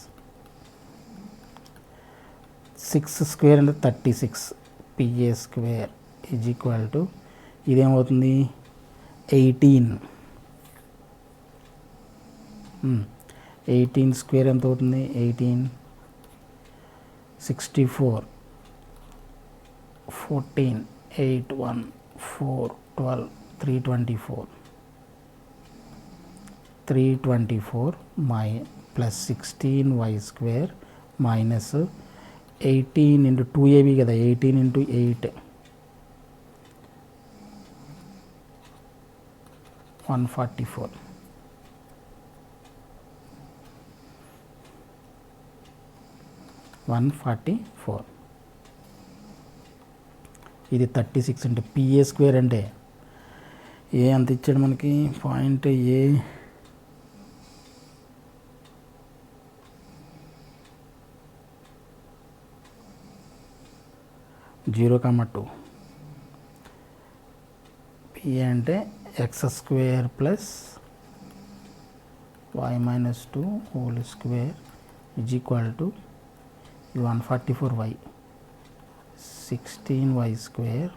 6 స్క్వేర్ అంటే 36 PA square is equal to ఇదేమవుతుంది? 18 స్క్వేర్ ఎంత అవుతుంది? 18 64 14 8 1 4 12 324 plus 16y square minus 18 into 2ab కదా, 18 into 8 144. ఇది 36 అంటే PA స్క్వేర్ అంటే ఏ అంత ఇచ్చాడు మనకి? పాయింట్ ఏ 0,2. PA అంటే x square plus y minus 2 whole square is equal to 144y. 16y square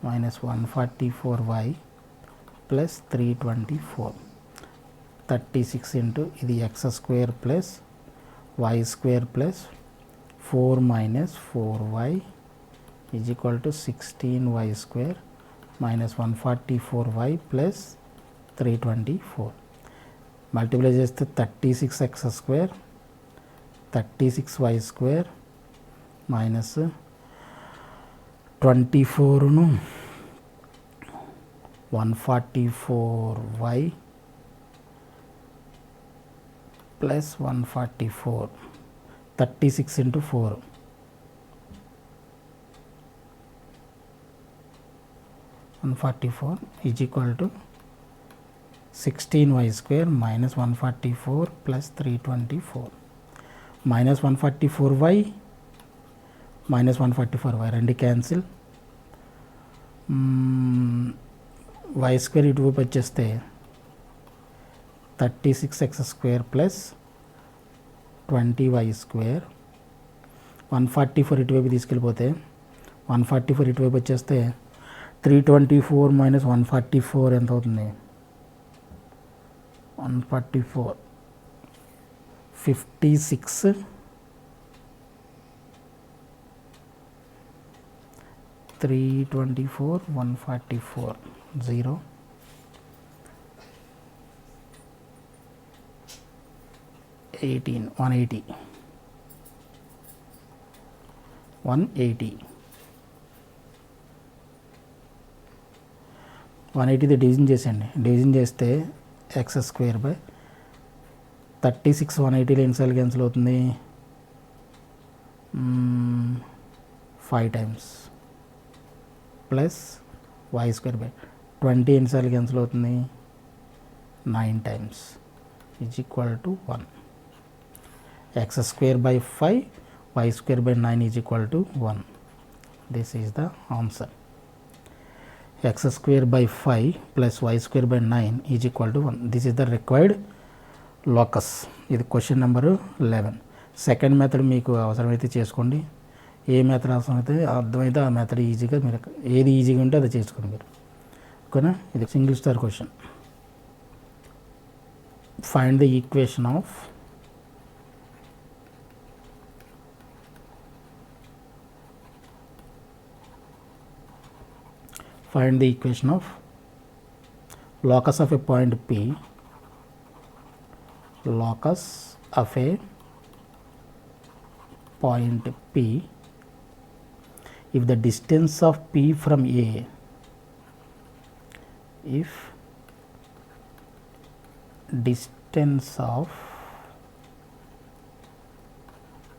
minus 144y plus 324. 36 into ఇది x square plus y square plus 4 minus 4y is equal to 16y square minus 144y plus 324. Multiply చేస్తే 36x square 36y square minus 24 144y plus 144. 36 into 4 144 is equal to 16y square minus 144 plus 324 minus 144y minus 144y రెండు cancel. y square ఇటువైపు వచ్చేస్తే 36x square plus 20y square 144 ఇటువైపు తీసుకెళ్ళిపోతే 144 ఇటువైపు వచ్చేస్తే 324 minus 144 ఎంత అవుతుంది 144 56 324 144 0 18 180 180 division చేసేయండి. డివిజన్ చేస్తే ఎక్స్ స్క్వేర్ బై 36 180 ఎన్నిసార్లు క్యాన్సిల్ అవుతుంది 5 times plus why square by 20 ఎన్నిసార్లు క్యాన్సిల్ అవుతుంది 9 times is equal to 1. x square by 5 y square by 9 is equal to 1. This is the answer. X square by 5 plus y square by 9 is equal to 1. This is the required locus. ఇది question number 11. Second method మీకు అవసరమైతే చేసుకోండి. ఏ method అవసరమైతే అర్థమైతే ఆ method ఈజీగా మీరు ఏది ఈజీగా ఉంటే అది చేసుకోండి మీరు. ఓకేనా? ఇది single star question. Find the equation of find the equation of locus of a point P, locus of a point P if the distance of P from A, if distance of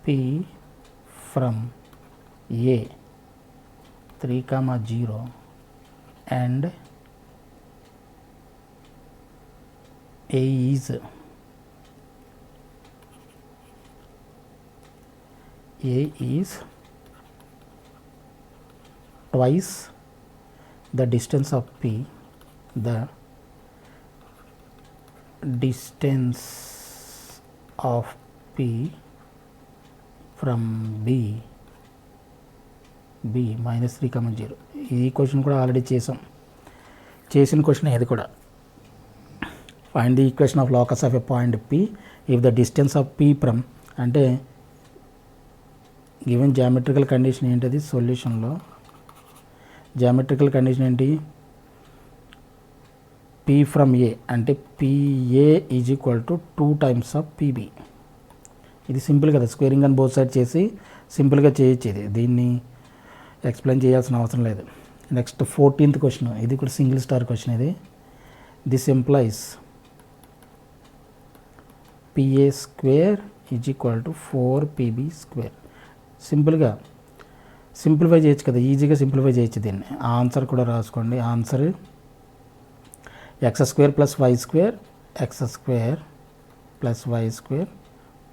P from A 3,0 and A is twice the distance of P, the distance of P from B minus 3,0. ఈ question కూడా already చేసిన question ఇది కూడా. Find the equation of locus of a point P if the distance of P from అంటే given geometrical condition ఏంటిది సొల్యూషన్లో geometrical condition ఏంటి P from A అంటే PA is equal to 2 times of PB. ఇది simple కదా, squaring అని both side చేసి సింపుల్గా చేయొచ్చు. ఇది దీన్ని ఎక్స్ప్లెయిన్ చేయాల్సిన అవసరం లేదు. నెక్స్ట్ 14th క్వశ్చన్, ఇది కూడా సింగిల్ స్టార్ క్వశ్చన్. ఇది this implies PA square is equal to 4PB square. సింపుల్గా సింప్లిఫై చేయొచ్చు కదా, ఈజీగా సింప్లిఫై చేయొచ్చు దీన్ని. ఆన్సర్ కూడా రాసుకోండి. Answer x square plus why square x square plus why square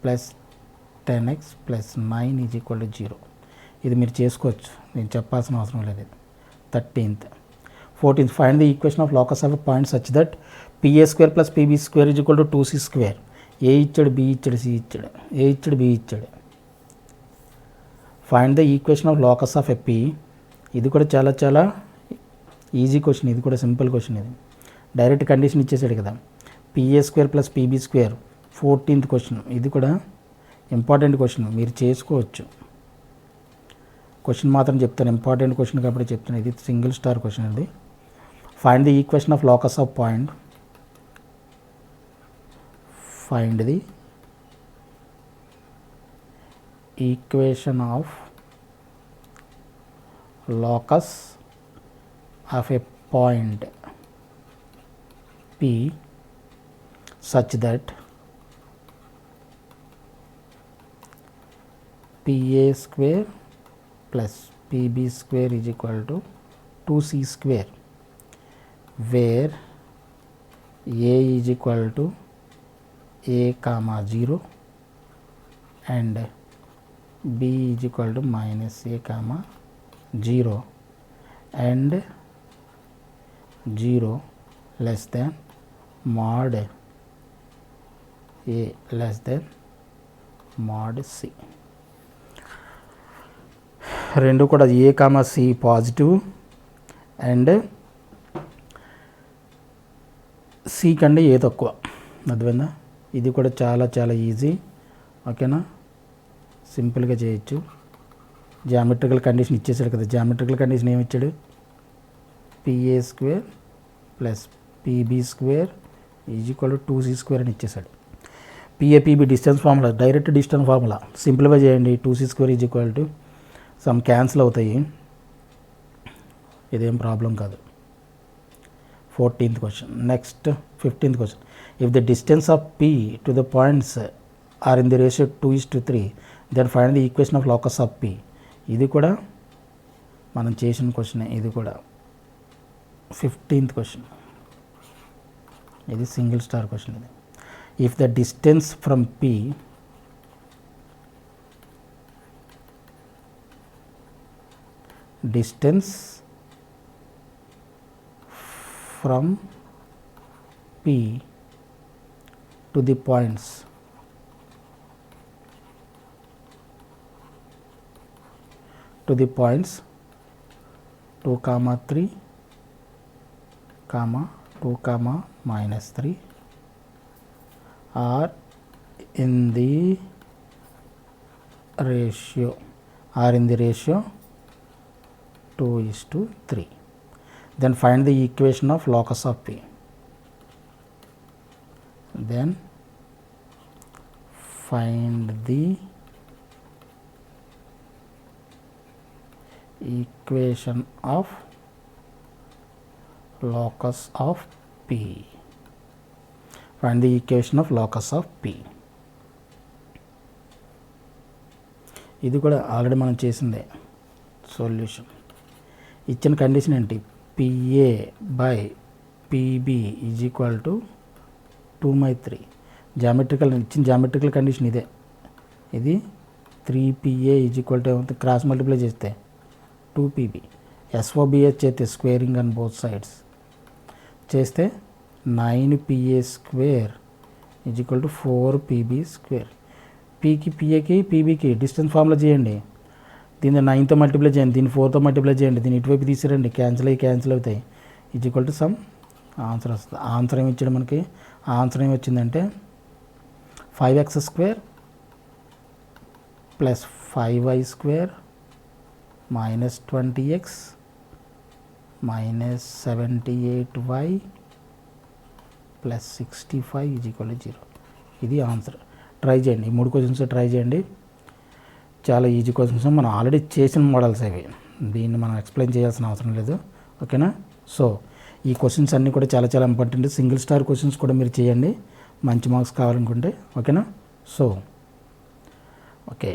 plus 10x plus 9 is equal to 0. ఇది మీరు చేసుకోవచ్చు, నేను చెప్పాల్సిన అవసరం లేదు. 13th 14th find the equation of locus of a point such that PA square plus PB square is equal to 2C square. A ఇచ్చాడు, B ఇచ్చాడు, C ఇచ్చాడు, ఏ ఇచ్చాడు, B ఇచ్చాడు. Find the equation of locus of a P. ఇది కూడా చాలా చాలా easy question, ఇది కూడా సింపుల్ క్వశ్చన్. ఇది డైరెక్ట్ కండిషన్ ఇచ్చేసాడు కదా, PA square plus PB square. 14th question, ఇది కూడా ఇంపార్టెంట్ క్వశ్చన్, మీరు చేసుకోవచ్చు. క్వశ్చన్ మాత్రం చెప్తాను, ఇంపార్టెంట్ క్వశ్చన్ కాబట్టి చెప్తాను. ఇది సింగిల్ స్టార్ క్వశ్చన్. ఇది find the equation of locus of point. Find the equation of locus of A point P such that PA square plus PB square is equal to 2C square, where A is equal to A comma 0 and B is equal to minus A comma 0 and 0 less than mod A less than mod c. రెండు కూడా a comma c positive and c కంటే a తక్కువ. అర్థమైందా? ఇది కూడా చాలా చాలా easy. ఓకేనా, సింపుల్గా చేయొచ్చు. జామెట్రికల్ కండిషన్ ఇచ్చేసాడు కదా. జామెట్రికల్ కండిషన్ ఏమి ఇచ్చాడు? PA square plus PB square is equal to 2c² అని ఇచ్చేసాడు. PAPB distance formula, direct distance formula simplify చేయండి. 2c² is equal to some cancel అవుతాయి, ఇదేం ప్రాబ్లం కాదు. 14th question. Next 15th question. If the distance of P to the points are in the ratio 2:3 then find the equation of locus of P. ఇది కూడా మనం చేసిన క్వశ్చనే. ఇది కూడా 15th క్వశ్చన్. ఇది సింగిల్ స్టార్ క్వశ్చన్. ఇది if the distance from P to the points to the points 2, 3, 2, -3 are in the ratio 2:3. Then find the equation of locus of P. Then find the equation of locus of P. Find the equation of locus of P. ఇది కూడా already మనం చేసిందే. Solution ఇచ్చిన condition ఏంటి? PA/PB is equal to 2/3. ఇచ్చిన geometrical condition ఇదే. ఇది 3PA is equal to cross multiply చేస్తే 2PB. SOBH చేస్తే స్క్వేరింగ్ ఆన్ బోత్ సైడ్స్ చేస్తే 9PA² is equal to 4PB². పీకి PAకి PBకి డిస్టెన్స్ ఫార్ములా చేయండి. దీన్ని 9తో మల్టిప్లై చేయండి, దీన్ని 4తో మల్టిప్లై చేయండి, దీన్ని ఇటువైపు తీసిరండి, క్యాన్సిల్ అవుతాయి. Is equal to some answer వస్తుంది. ఆన్సర్ ఏమి ఇచ్చాడు మనకి? ఆన్సర్ ఏమి వచ్చిందంటే 5x² plus 5y² minus 20x minus 78y plus 65 is equal to 0. ఇది ఆన్సర్. ట్రై చేయండి, ఈ 3 క్వశ్చన్స్ ట్రై చేయండి. చాలా ఈజీ క్వశ్చన్స్, మనం ఆల్రెడీ చేసిన మోడల్స్ అవి, దీన్ని మనం ఎక్స్ప్లెయిన్ చేయాల్సిన అవసరం లేదు. ఓకేనా? సో ఈ క్వశ్చన్స్ అన్నీ కూడా చాలా చాలా ఇంపార్టెంట్. సింగిల్ స్టార్ క్వశ్చన్స్ కూడా మీరు చేయండి మంచి మార్క్స్ కావాలనుకుంటే. ఓకేనా? So okay.